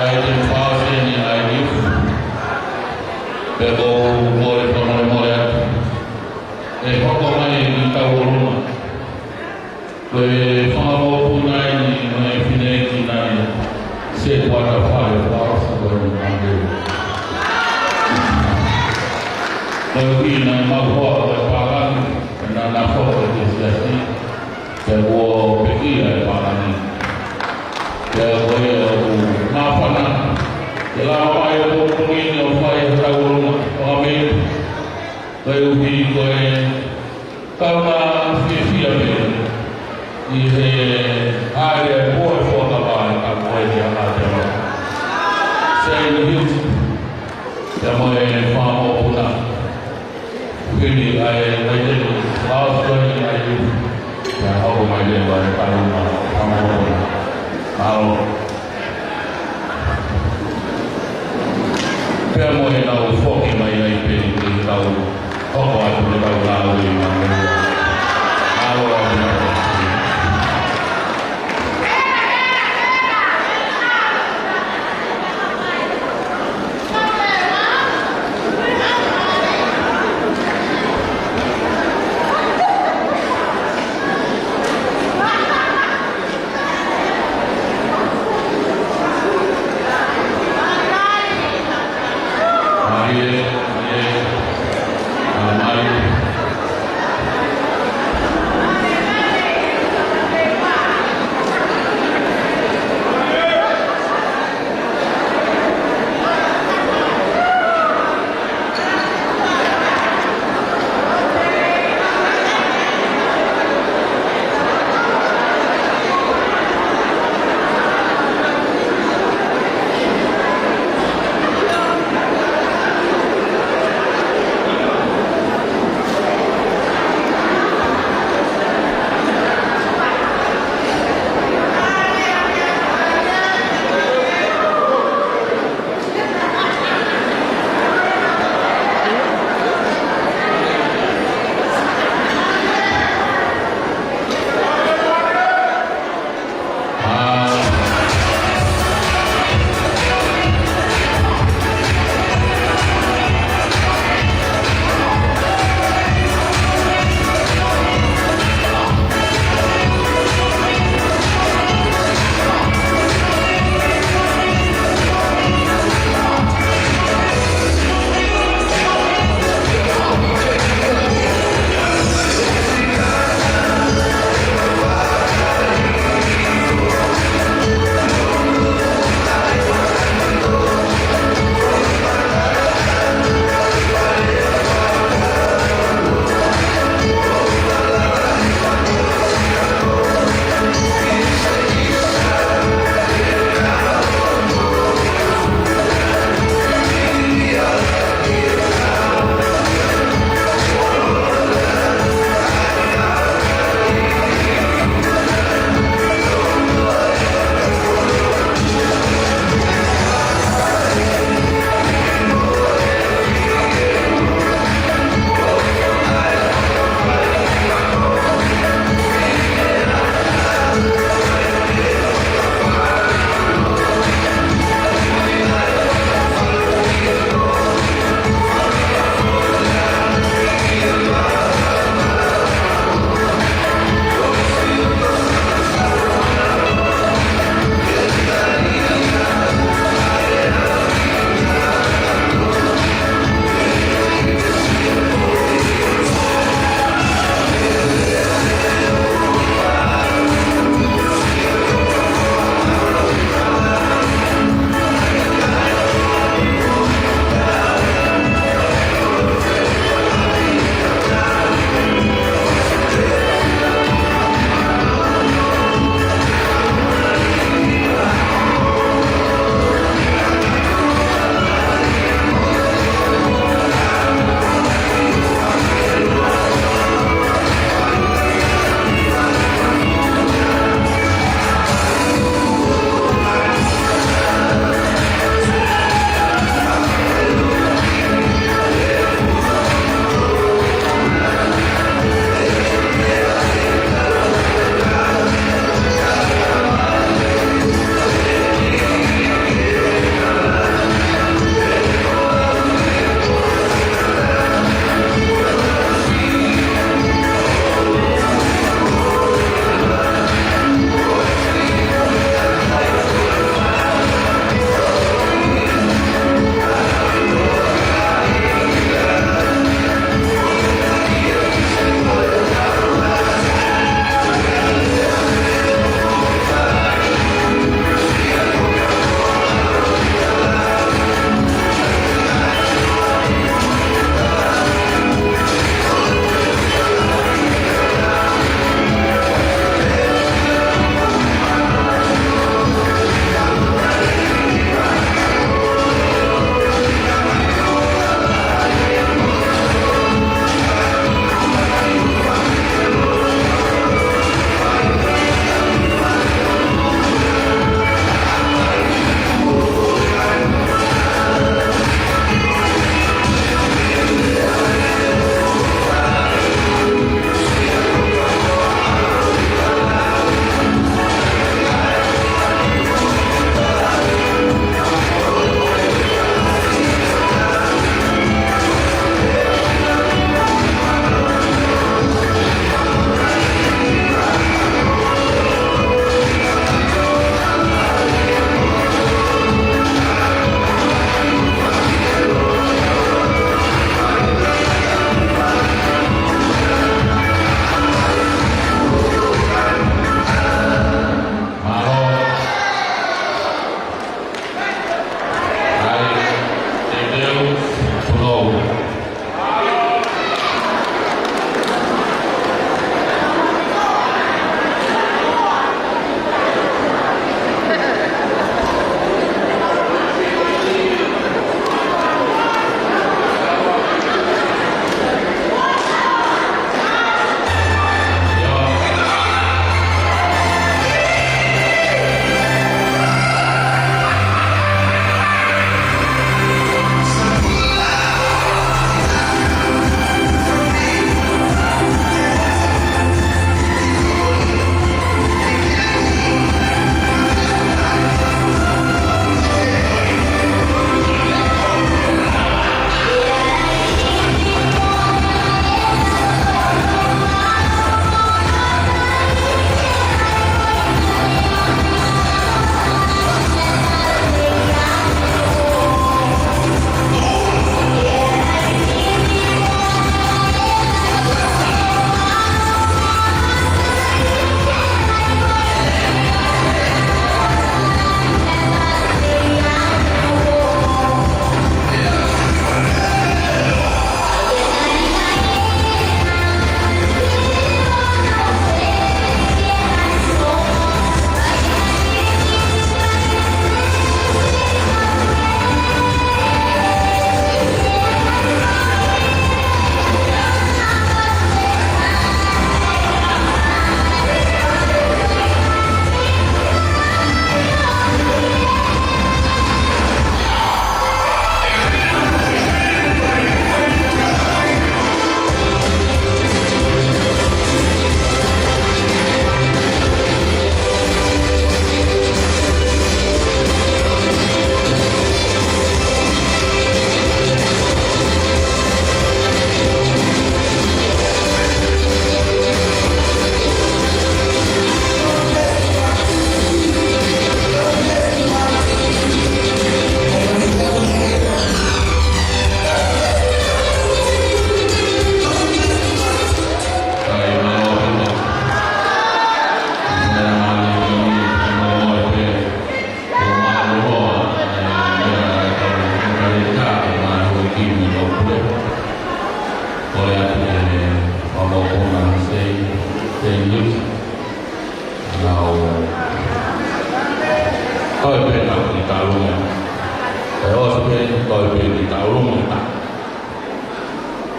ai te whāwhi ni ai ni. Peko more whamare more atu. E whako mai i tau oruna. Koe whamaro punai ni mai whinei ki nai. Se wata whare whāwha koe ni māngeu. Koe ki nai mahua koe whārangi. Nā nā whoko te siasi. Te ua peki ai whārangi. Te koe o nāwhana. Te la mai o pōpungini o whai o taurunga o amei. Koe uhi koe kauna whiwhia me. I he aere poe whakawai ka koe te aha te rā. Sei ni hiu. Te moe whāmo puna. Whiri ai te Australi ai hiu. Te hau mai le wai karunga whāmo puna. Ao. Pea moe nau whoki mai ai pe i tau hoko atu le tau lau i mangai. Ao au nau.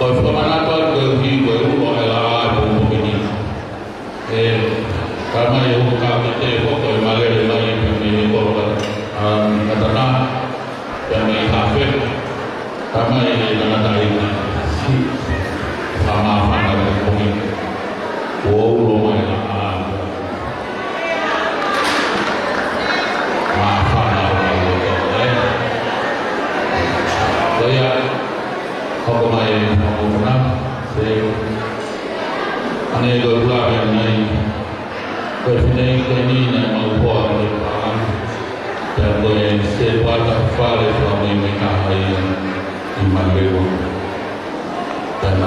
Kau kemana kau pergi kau buat lah bumbu ini. Karena yang kau kita kau malah lagi kami kau kata kami kafir kami dengan dari sama mana bumbu ini. Wow rumah saya kau main mau kenal saya ane doa yang naik kesini ini nak mau buat apa dan boleh sebuah file kami mereka yang iman beru dan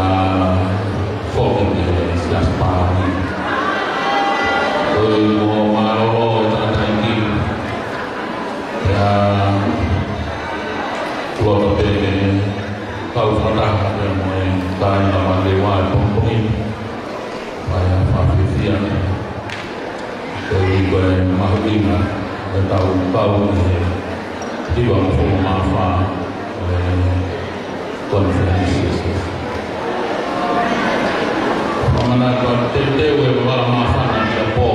fokus di siapa ni mau malu tak tinggi ya keluar dari kau fatah yang mulai tanya nama dewa pemimpin saya Fafisian dari Mahbina dan tahu ini di bawah Mafa konferensi mana kau tetewe bawa Mafa nanti apa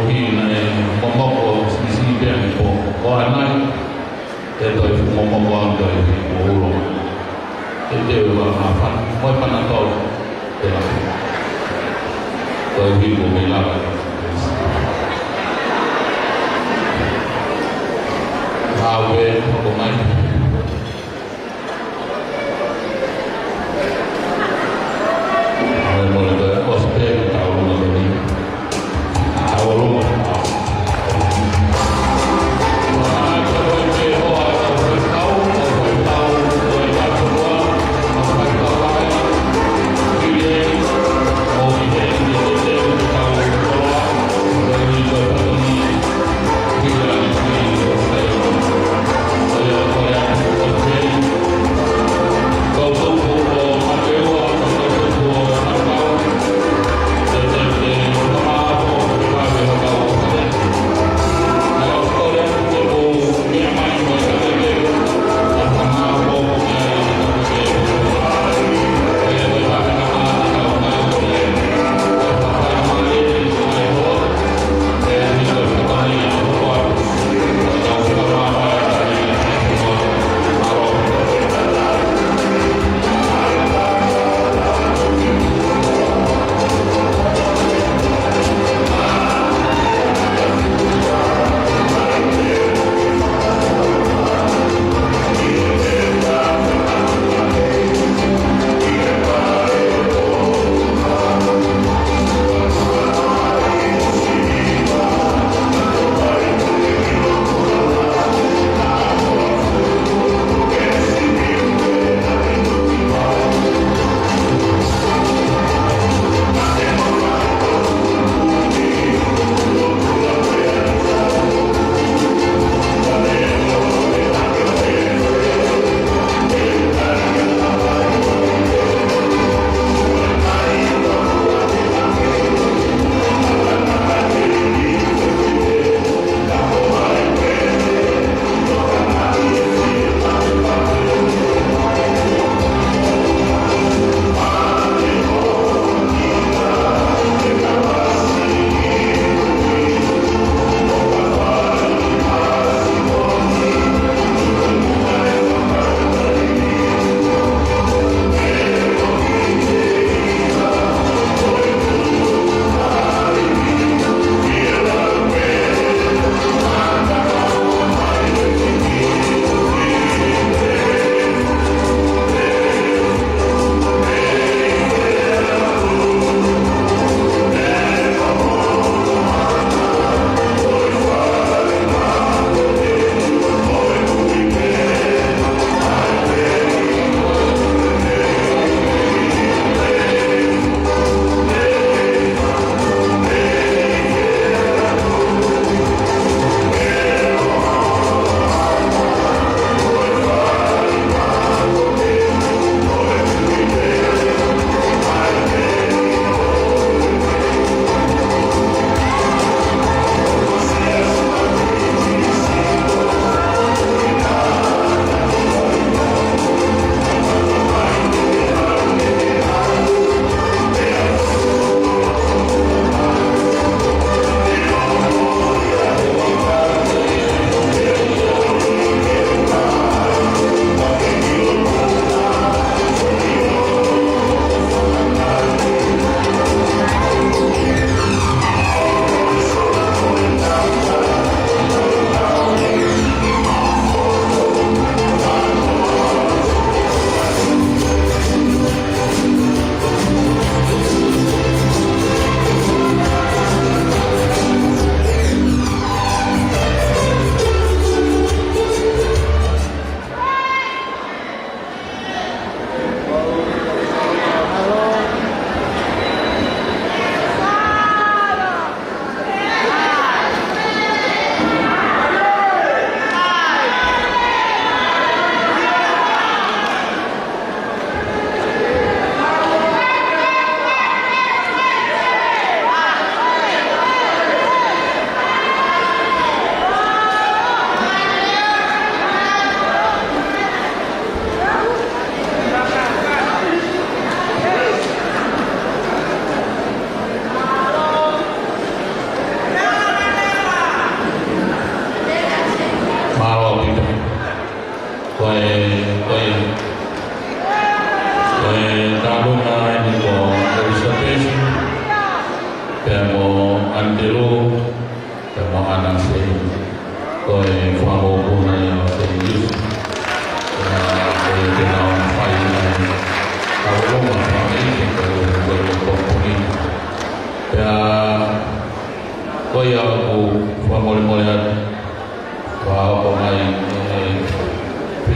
ini ngomong sisi dia ni kau anak itu ngomong dari ulung itu apa mau panatau telah kau ibu bilang awe hukuman mulai dari ospek tahun ini awal saya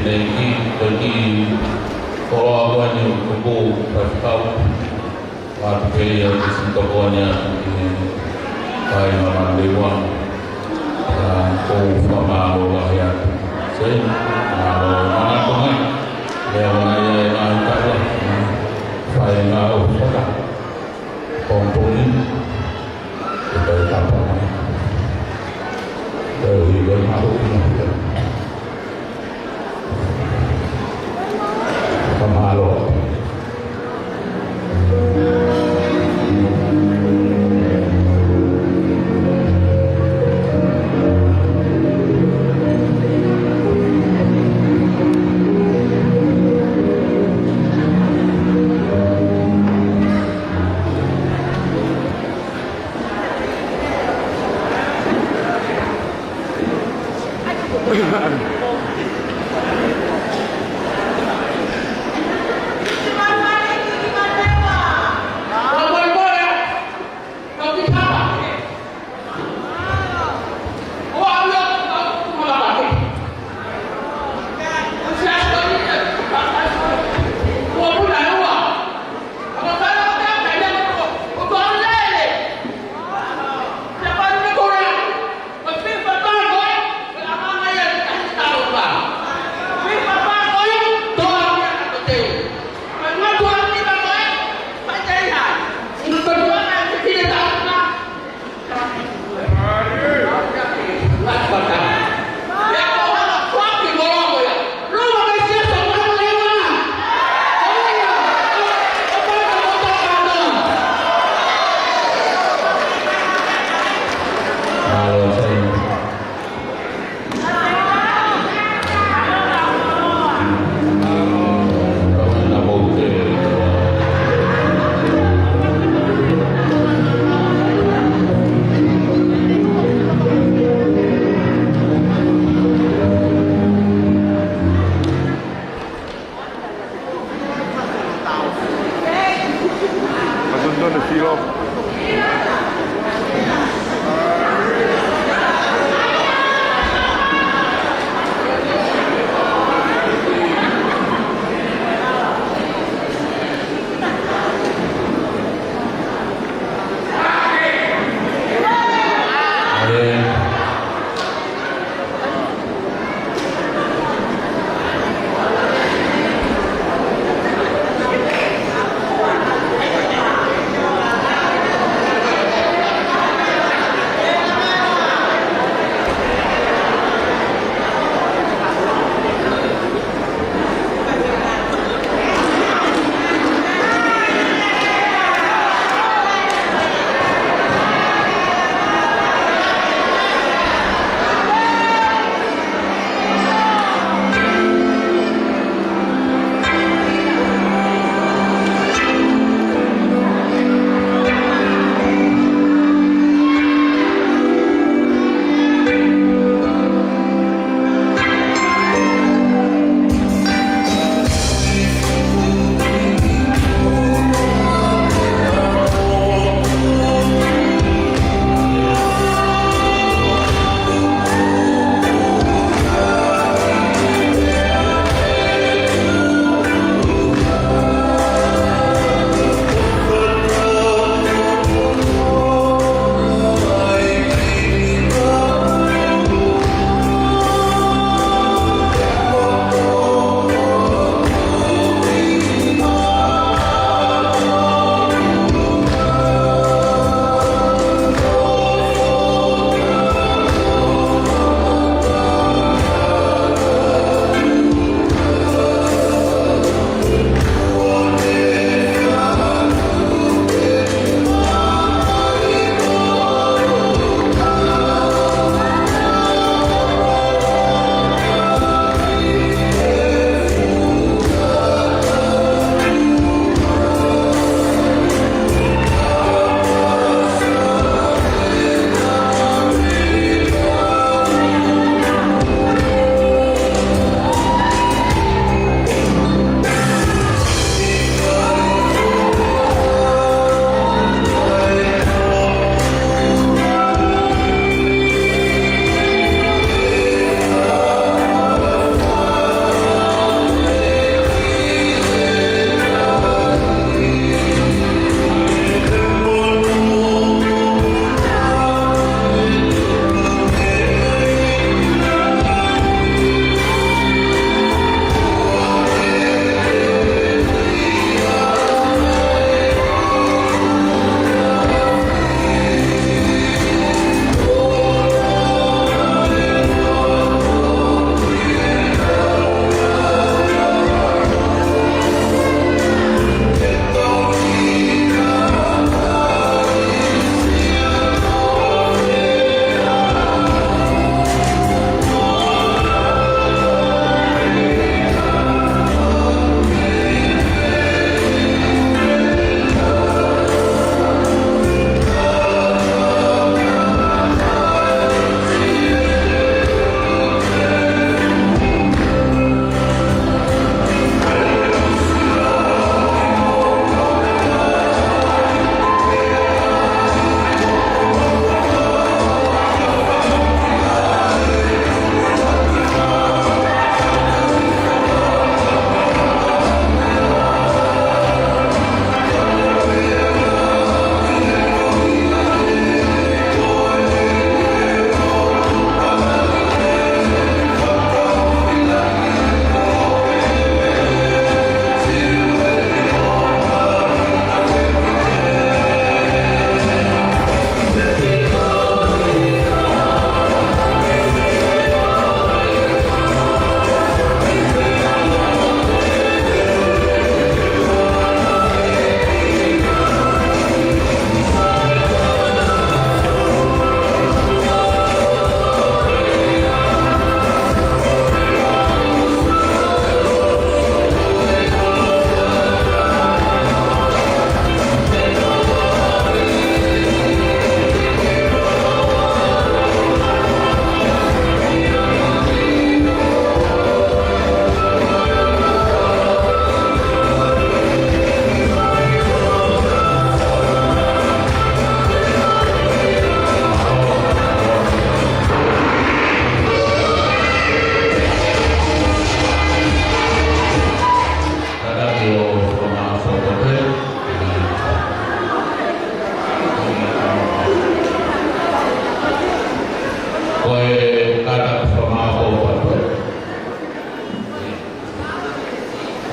lagi kalau awalnya kubu berkau waktu yang disentuhnya kai mana dewan kau sama Allah ya saya mana Tuhan dia menanya angkat lah saya nggak usah komponen kita tambah dari bermahu Kamalo. Siapa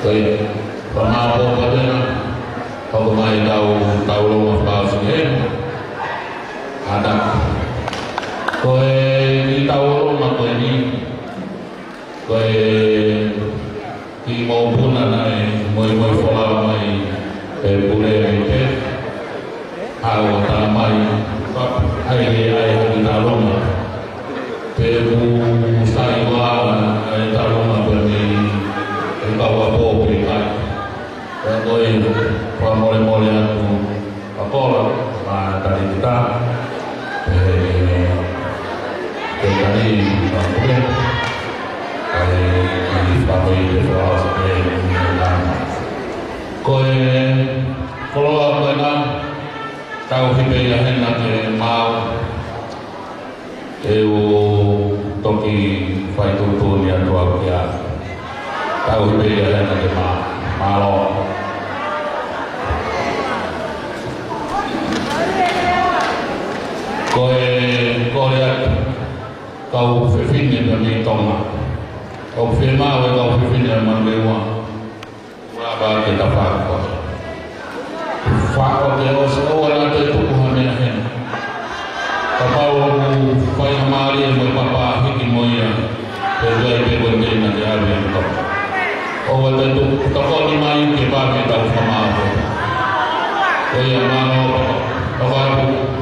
Koi pamapo pa din pag may daw long pa sige ada koi tahu long koi ni koi di mau pun anai moi fola mai boleh ke au tamai bab ai di talong pebu sai wa ai talong berni bawa po prikai koi pamole aku apola dari kita dari kemudian dari pakai dewas koi kalau apa nak tahu hibaya hendak mau toki fai tutu ni tua dia tahu hibaya hendak malo kau lihat kau fifin dari tonga kau firma kau fifin dari mandewa apa kita fakor dia orang itu punya hen kapau kau mari berpapa hikim moya terjadi berbeda nanti ada yang kau awal itu kapau lima yang kita tahu sama aku kau yang mana kapau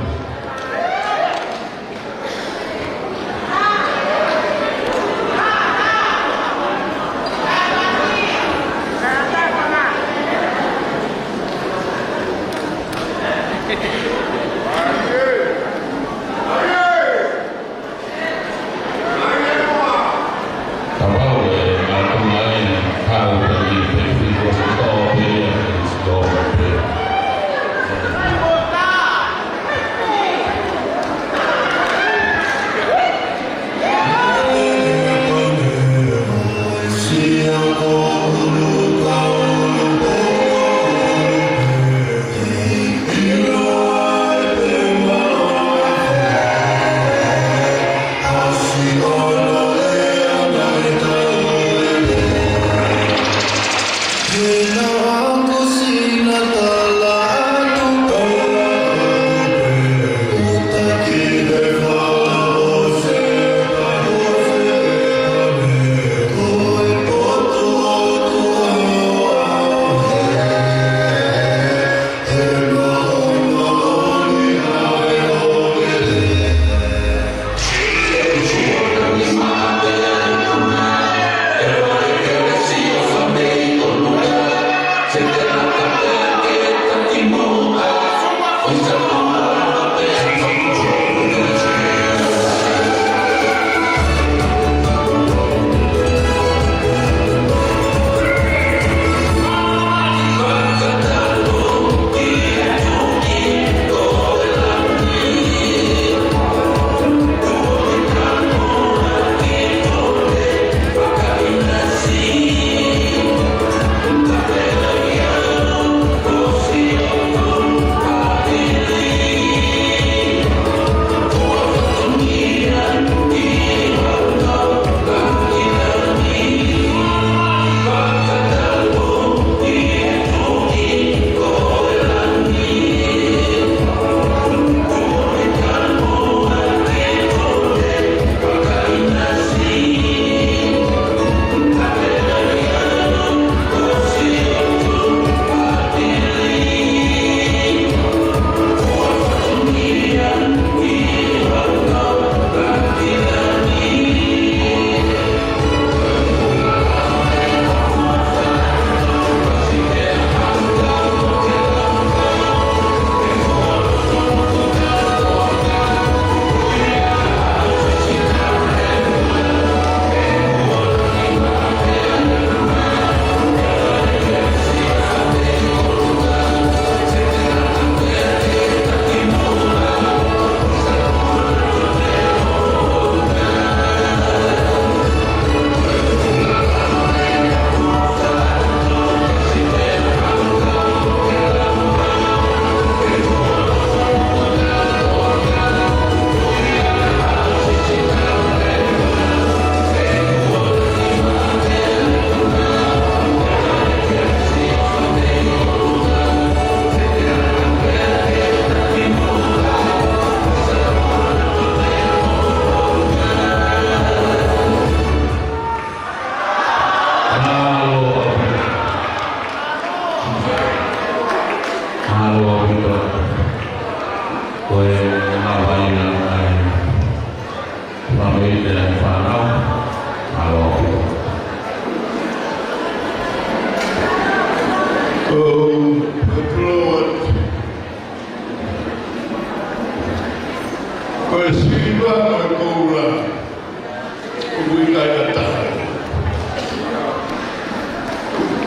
kaya tahan.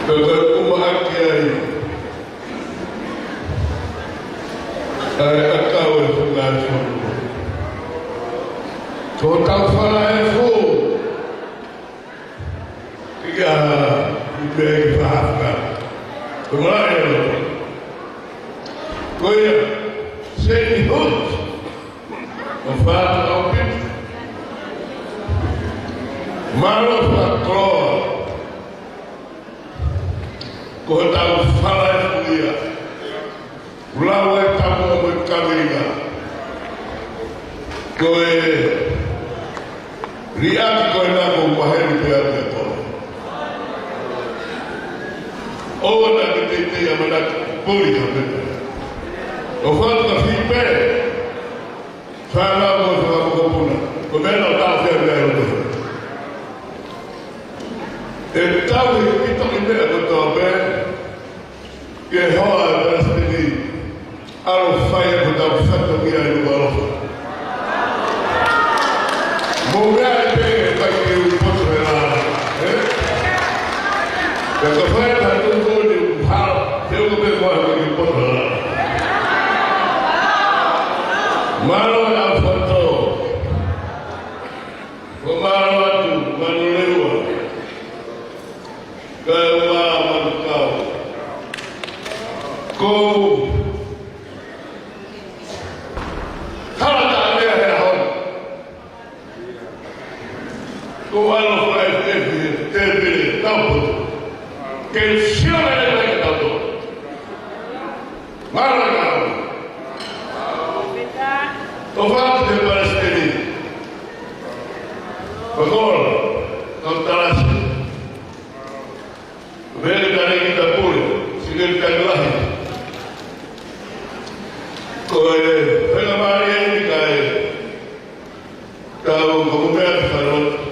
Kalau umakiai, saya kawal pengajar. Total falafu, tiga ibadah bahkan. Kemarin, kaya sehut, memfat aupit, malu faktor. Kota falafu dia, ulawai tamu berkabinga, kaya riak kau nak membahas dia tu. Oh nak kita yang mana boleh tu. Orang tu feedback, salah kau pun. Kau mana tahu dia tu. Tahu kita ini betul ben. Kehal berasal Al-Fayy betul betul dia luar. Mungkin bagi putera, kalau saya tak tahu di hal dia boleh buat bagi putera. Malu apa tu? Malu tu, malu lewa. Kewa mankau, kau. Que el cielo le dé todo. Maracau. O fato de Palestina. Agora, não está assim. O velho está aqui da pura. Se ele está lá. Pela Maria e cai. Estava como mestre falou.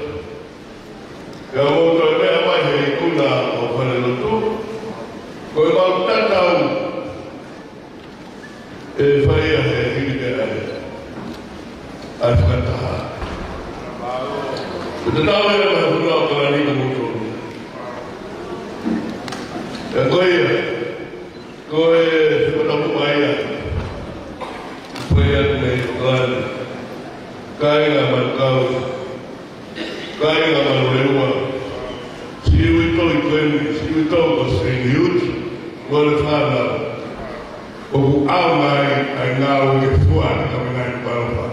Eu vou trazer a mais veicula ao falando tu. Kau mau tak tahu, saya ini dia ada kata. Betul tahu yang berlaku kalau ni kemudian. Dan kau sebab ayah, supaya mereka kaya amal kau, kaya amal lewa. Siapa itu bersenyut. Boleh faham, aku amai angau kefuan kami bapa.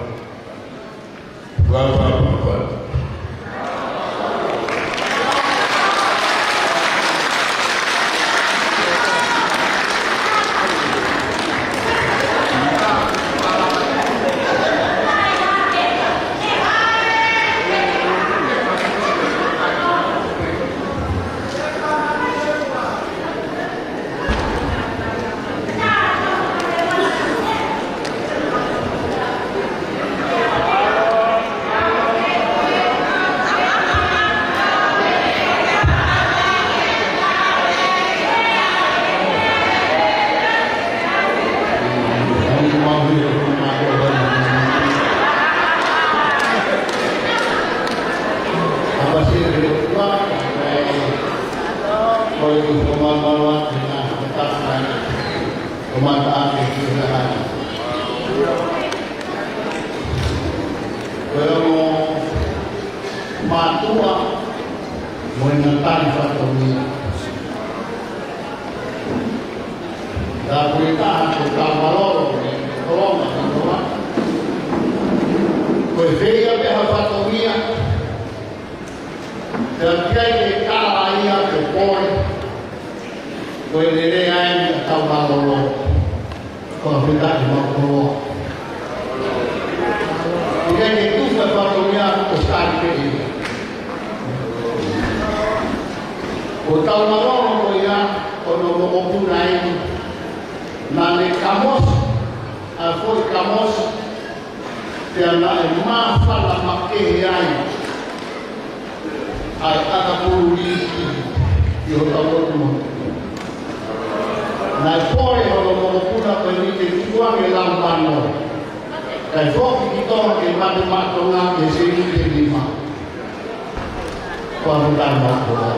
Kuantan Makura.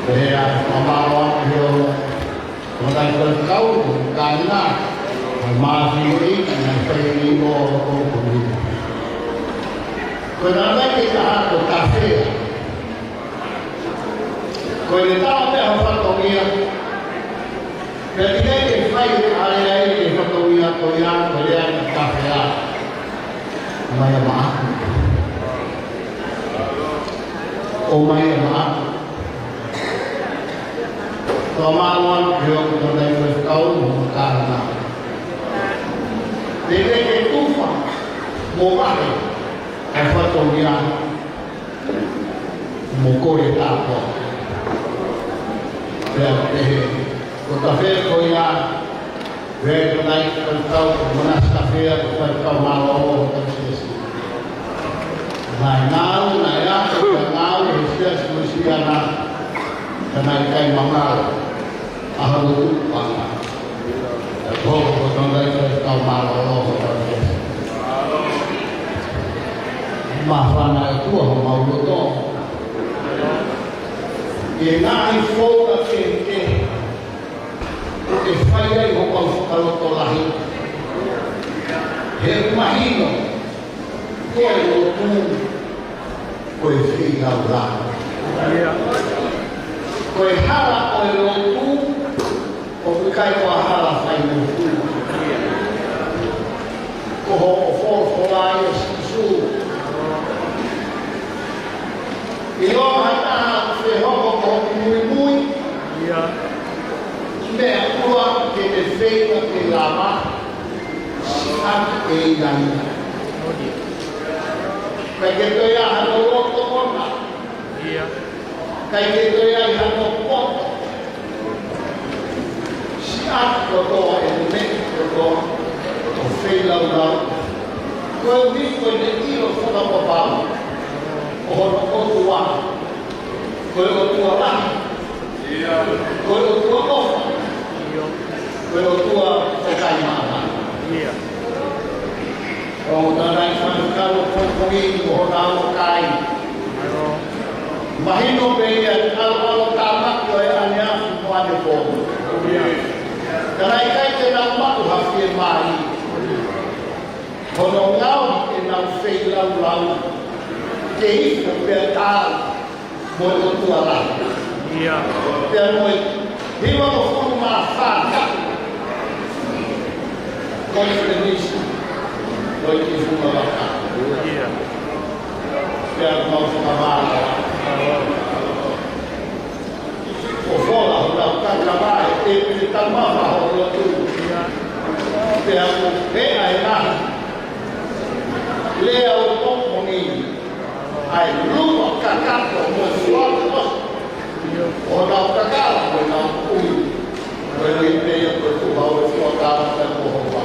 Kaya pamawan yung mga kau karena masih yang perlu kubur. Kenapa kita harus kafir? Kalau tahu apa faktornya, ketika kita hari ini faktornya kalian kafir, maya maaf. Maya maaf. Kemaluan beliau dari berkaum karena dia itu mubah faktornya mukore tapo. Kafir koya red light kau menas kafir kau malu terus now naya now is Luciana kenaikan mahal ahlu pangan kau malu mahana itu mau luto Yenai foga kente e fai o kalau tolahi he mahino ko o tu ko e figa ula ko e hala o tu o kai ko hala fai no tu ko ho o lai su e o hata se ho muy me acuerdo que me feita que lava sabe que ainda porque eu ia no outro corpo que eu ia no corpo se acho que eu meio o feila lá quando digo de tiro só para papá o outro lá quando lá quando tu Kalau tua sekai mana? Kalau dalam kalau pergi orang kai, mahino beya kalau tamak doyannya semua dipom. Karena ikai tenang mak hafir mari. Kalau ngau tenang feilau lau, kei bertal boleh tua lah. Dan dia mau forma faca. Conferência, foi que fuma lá. Quero não fumar lá. O fola, o trabalho, ele está mal para o outro. Quero ver aí lá. Leia o compromisso. Aí, luta, cacaco, moço, o não cacau, o não cui. Eu entrei por tu baú e flotava para o roubar.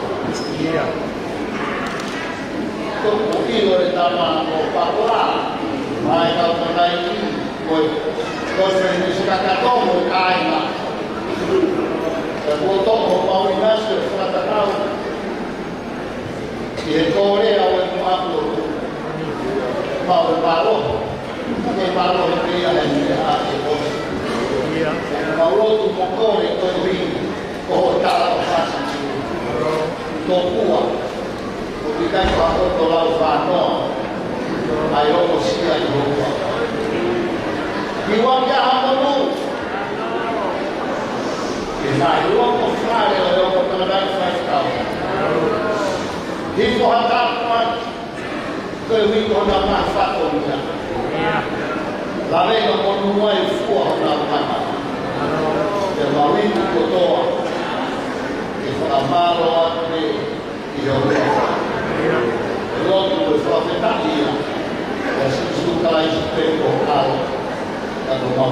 Todo mundo estava no pacolar, mas ao também foi feliz que a todo cai lá. Botou o baú e nasceu para cá. E correu ao mato. Baú parou. Quem parou ele ia a Baú do motor e todo mundo cortava o passo. Tokua, kita kalau tolak fano, ayo mesti ayo. Iwan jahat dulu. Kita iwan kofar, ayo katakan fastal. Di hadapan kewi orang manfaat orang. Lalu yang menuai fuah orang. Dan lalu itu kotor. Amaro di Europa. L'uomo per la Italia si sfrutta il tempo locale da non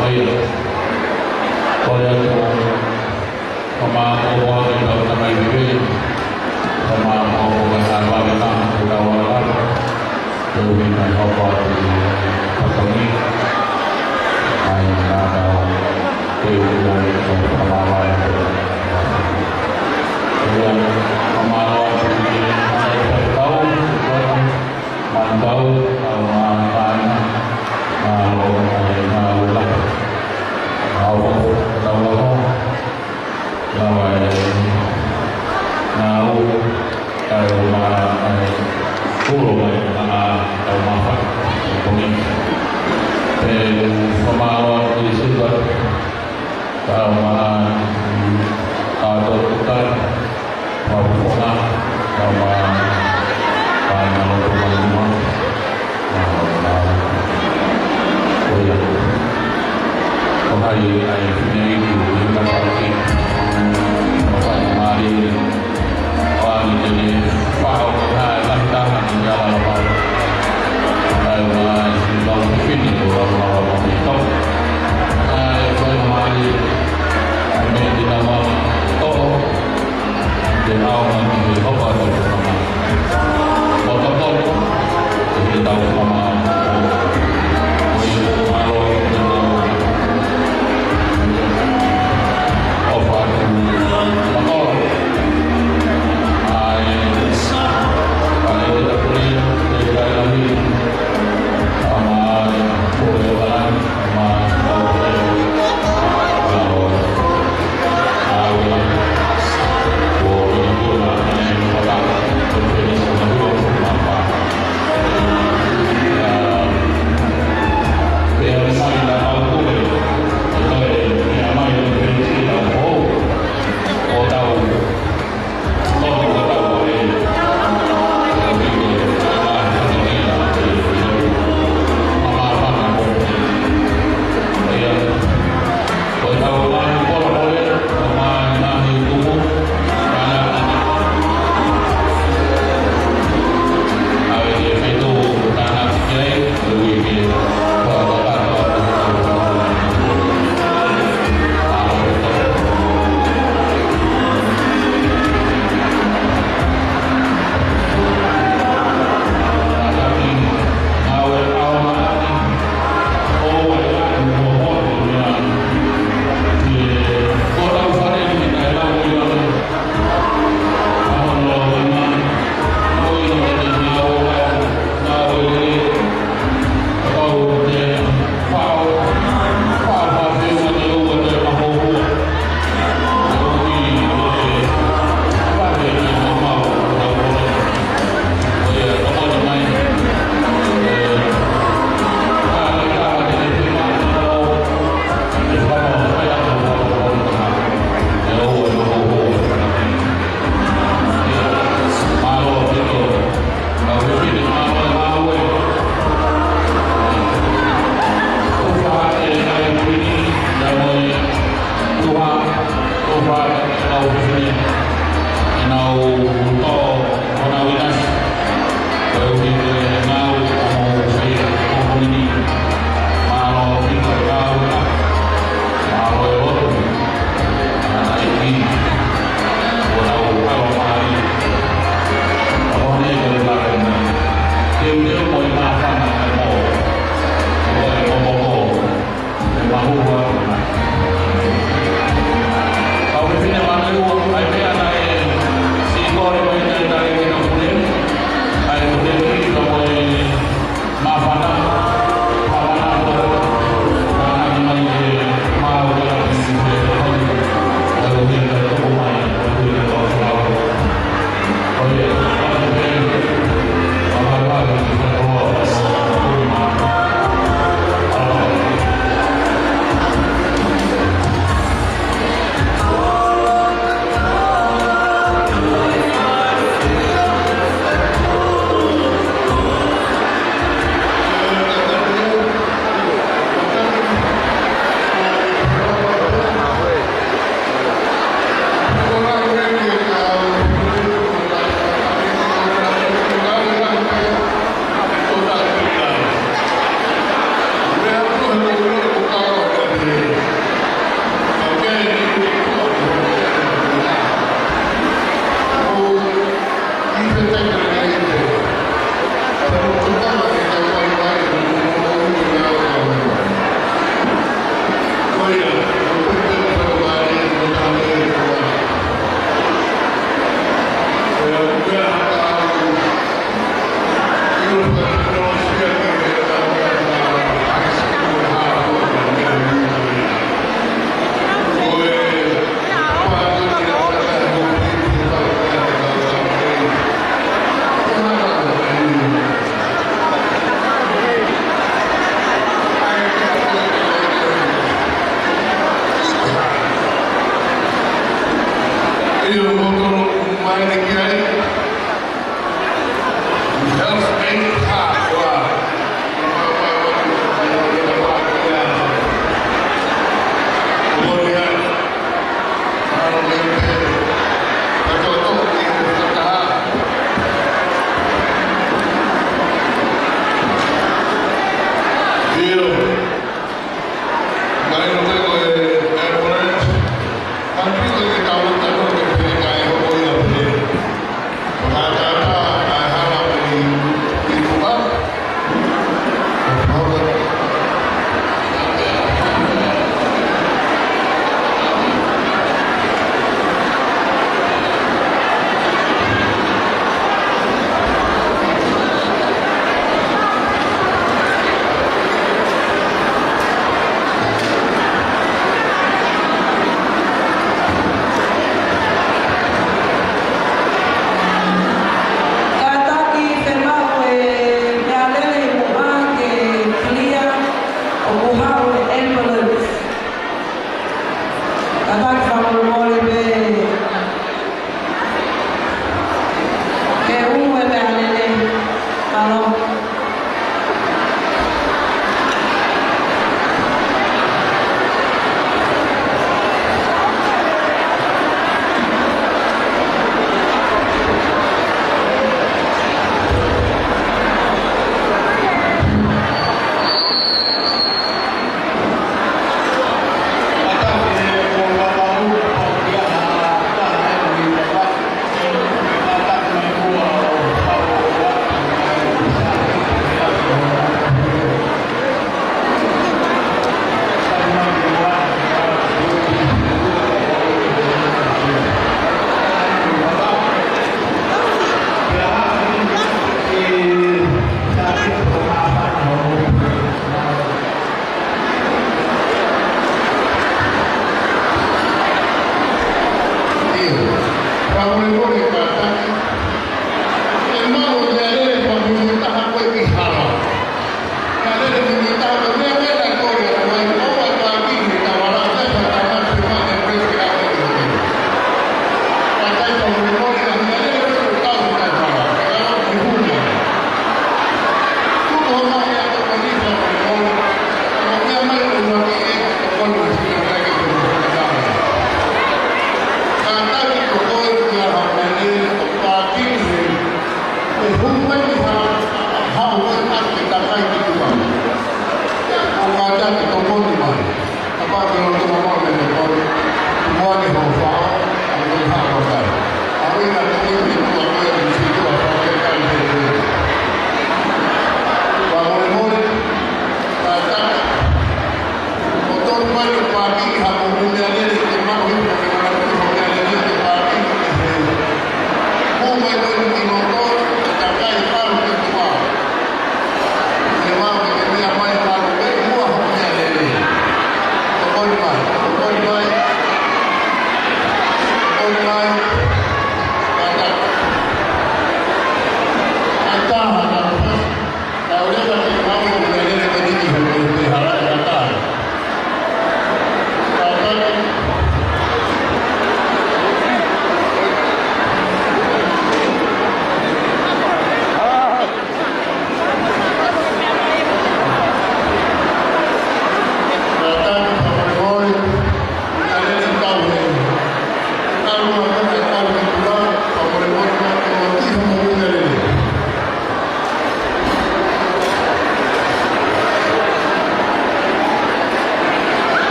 Ay, Iyo motor main kiai. Harus main hak. Kemudian kalau cocok bertahan. Iyo. Main motor airport. Tapi kalau kita tahu kayak apa yang boleh. Pengacara harap di rumah. Kalau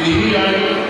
Ini adalah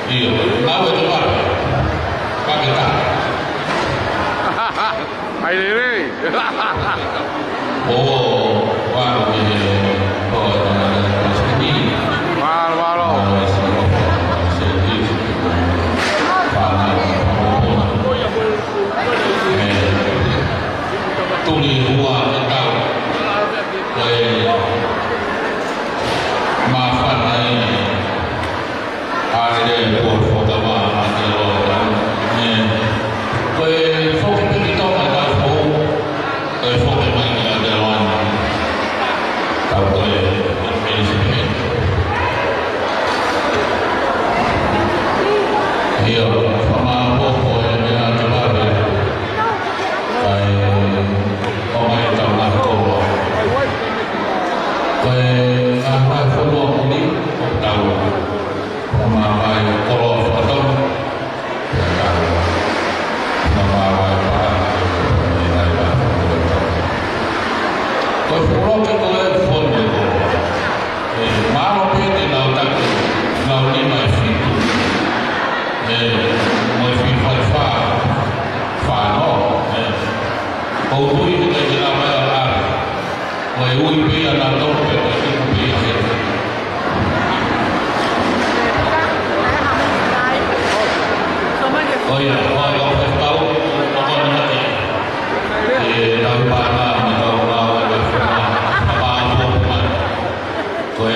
Iya, apa itu Pak? Pakita. Ai Rere. Oh, baru dia. Oh, sini. Malo. Tuli dua tahu. Maafkan ini. Ada buat foto ada ni. Foto kita ada foto ini ada lawan. Tahu ini. Iya, sama apa yang dia coba dia. Orang tahu nak kau. Apa foto ini tahu. Sama apa kalau foto tahu. Sama apa kalau kita foto malu pun nak tak nak ni masih mới phi phật phá nó hầu tôi cái gì làm bây giờ mới ui bây giờ làm đâu phải cái gì bây giờ oh ya kalau phải tahu con nanti di dalam mana atau lawan apa apa tôi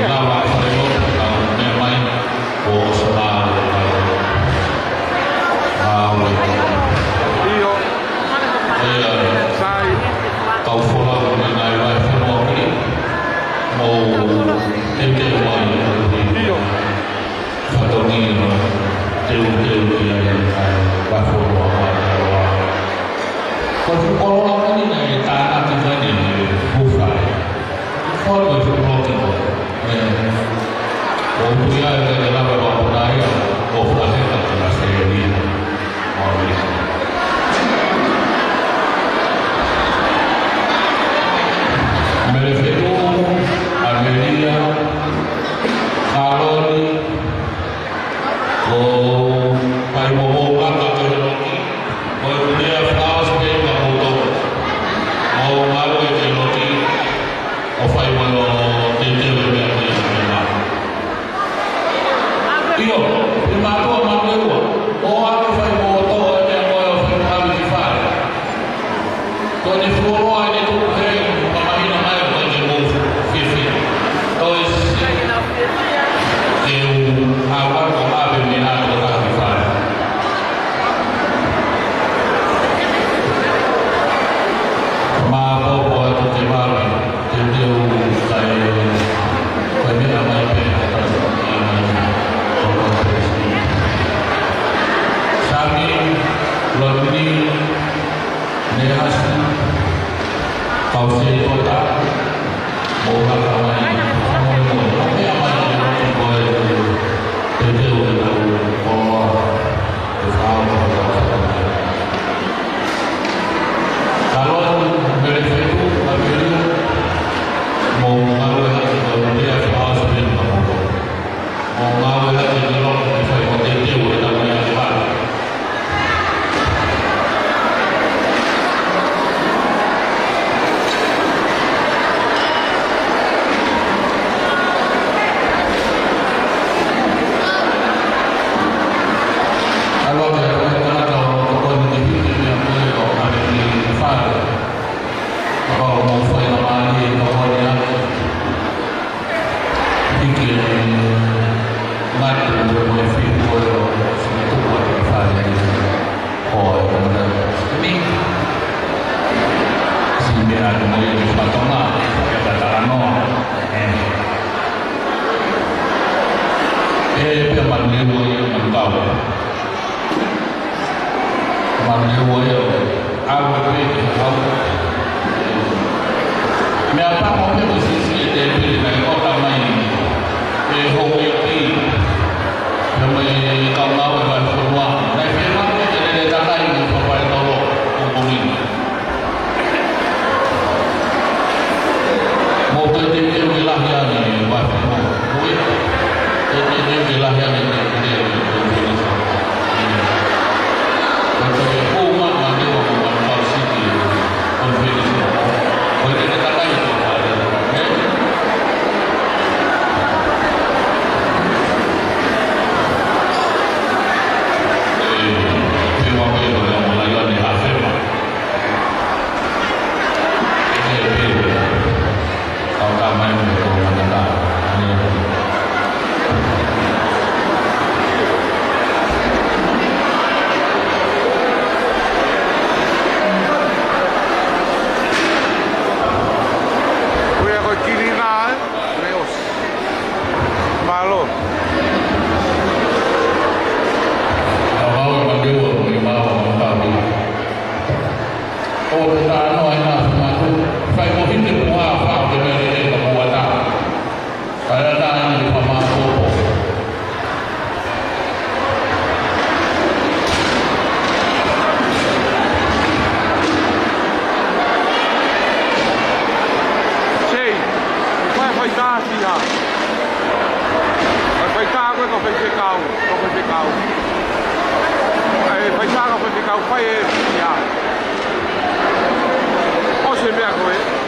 lawan saya kalau memang bos Kau follow mengenai wifi ini mau tempat mana foto ni teu yang wifi kalau orang ini dari tanah kita ni bukan follow itu oh dia adalah beberapa budaya oflasi adalah sendiri Merefetu, Armenia, Karoli, Pai Momo, Kakaroki, Morunia, Flaus, Mamoto, Maumaro, Eloki, Ofai Malo, Tete, Io, prima tu Mamoto, o anche fai moto e poi fai di fare. Con il furore di tutte Kalau fai ya. O se me akoe.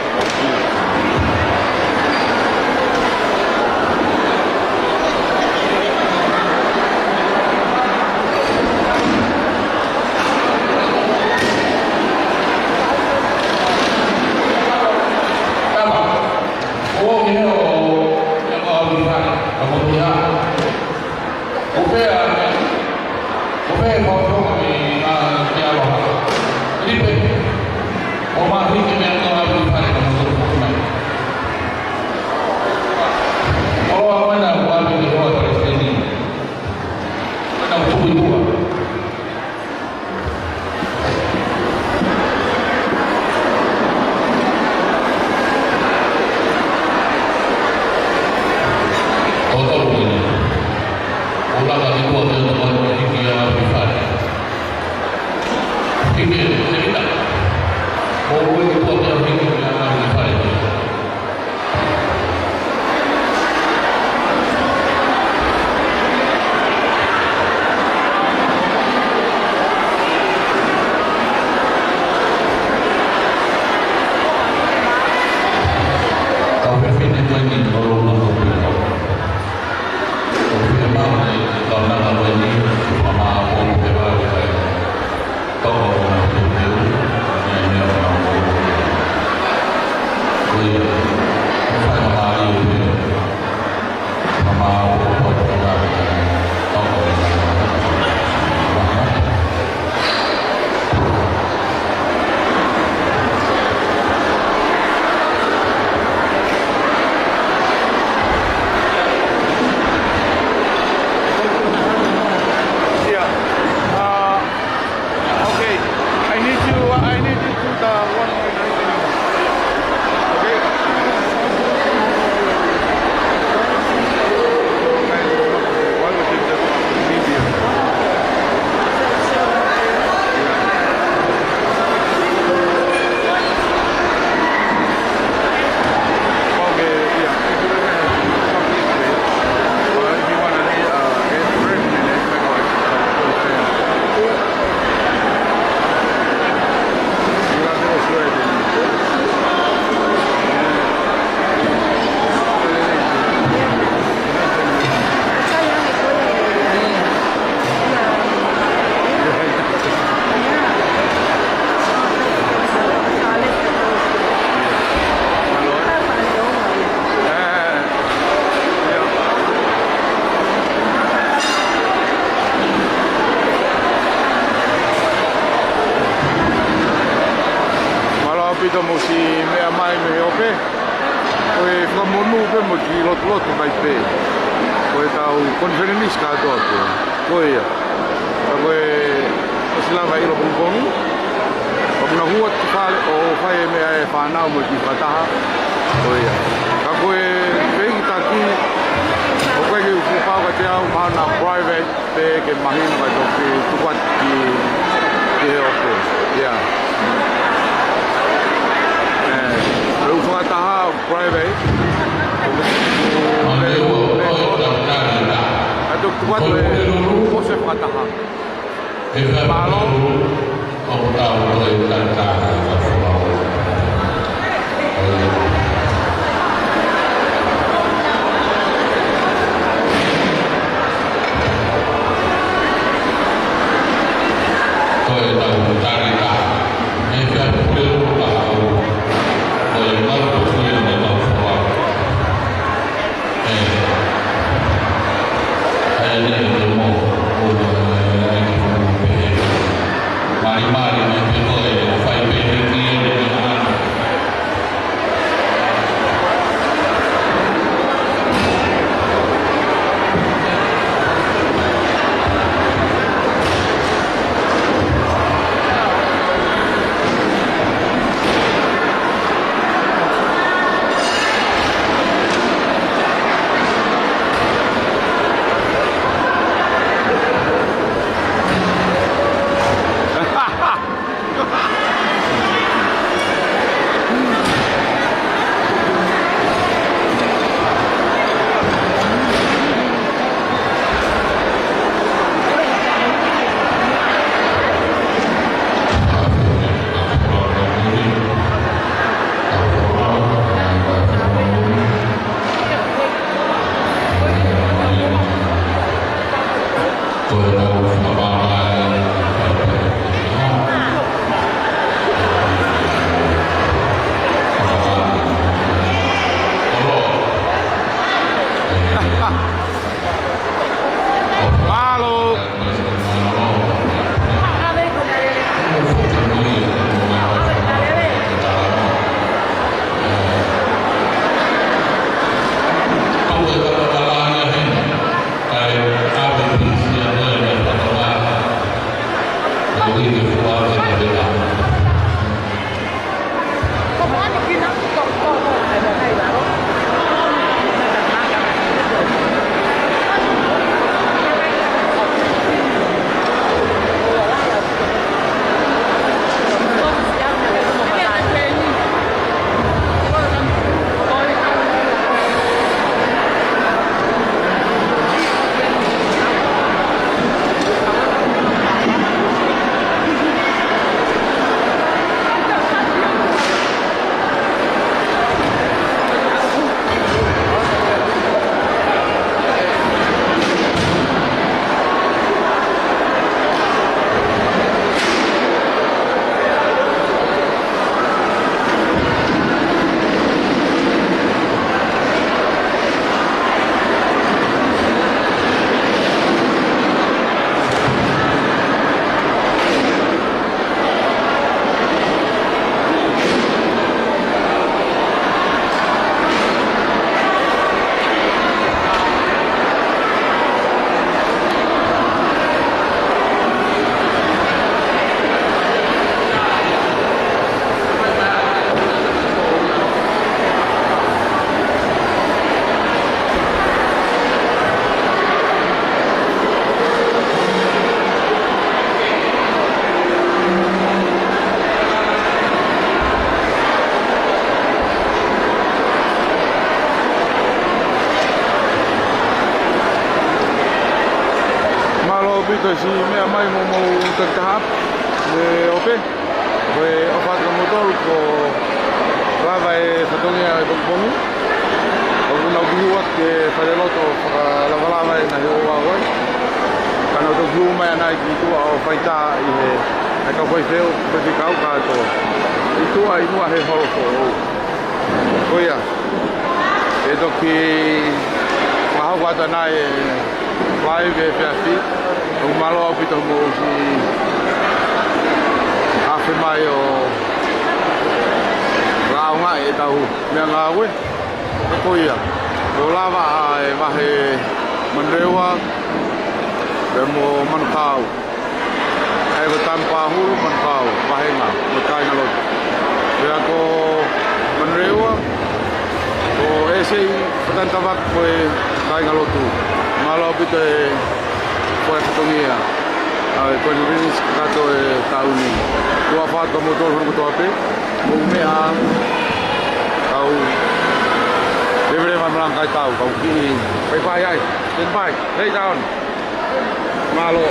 pito mo si mea mai me ope koe whamonu pe mo ki lotu mai pe koe tau konferenis ka atoa pe koe ia ka koe o silanga ilo pongpongu o muna hua ki whale o whae mea e whanau mo ki whataha koe ia ka koe peki taki o koe ki upupau ka te au mahana private pe ke mahina kai toki tukwat ki he ope ia Lu whakataha private Atu tuat le o se whakataha Malo o tau le tantara ka whakau koe tau tarita e whia pulero ka au koe mau pulero me mau whakau e ne mo o mari mari me te koe o whai pehe ki e ne ana si mea mai mo tahap me ope we ofat ka motor ko lava e fatongia e bongbongi o na buat ke fareloto para lava na yo wa kana to view mai na ki tu o faita i he ka foi feo pe kau ka to i tu ai no he holo ko oia e to ki ma wa ta na e live e fi o malo apito mo si afe mai o raunga e tau mea ngā we ko ia o lava e wahe manrewa e mo manukau e ko tampa huru manukau wahe ngā mo kai na loto e ko manrewa o e sei patantawak ko e kai na loto malo apito e ko e katongia ai ko ni ris kato e tauni tua fa ko motor ko to ape mo mea tau deve man kai tau ko ki pai pai ai ten pai lay down malo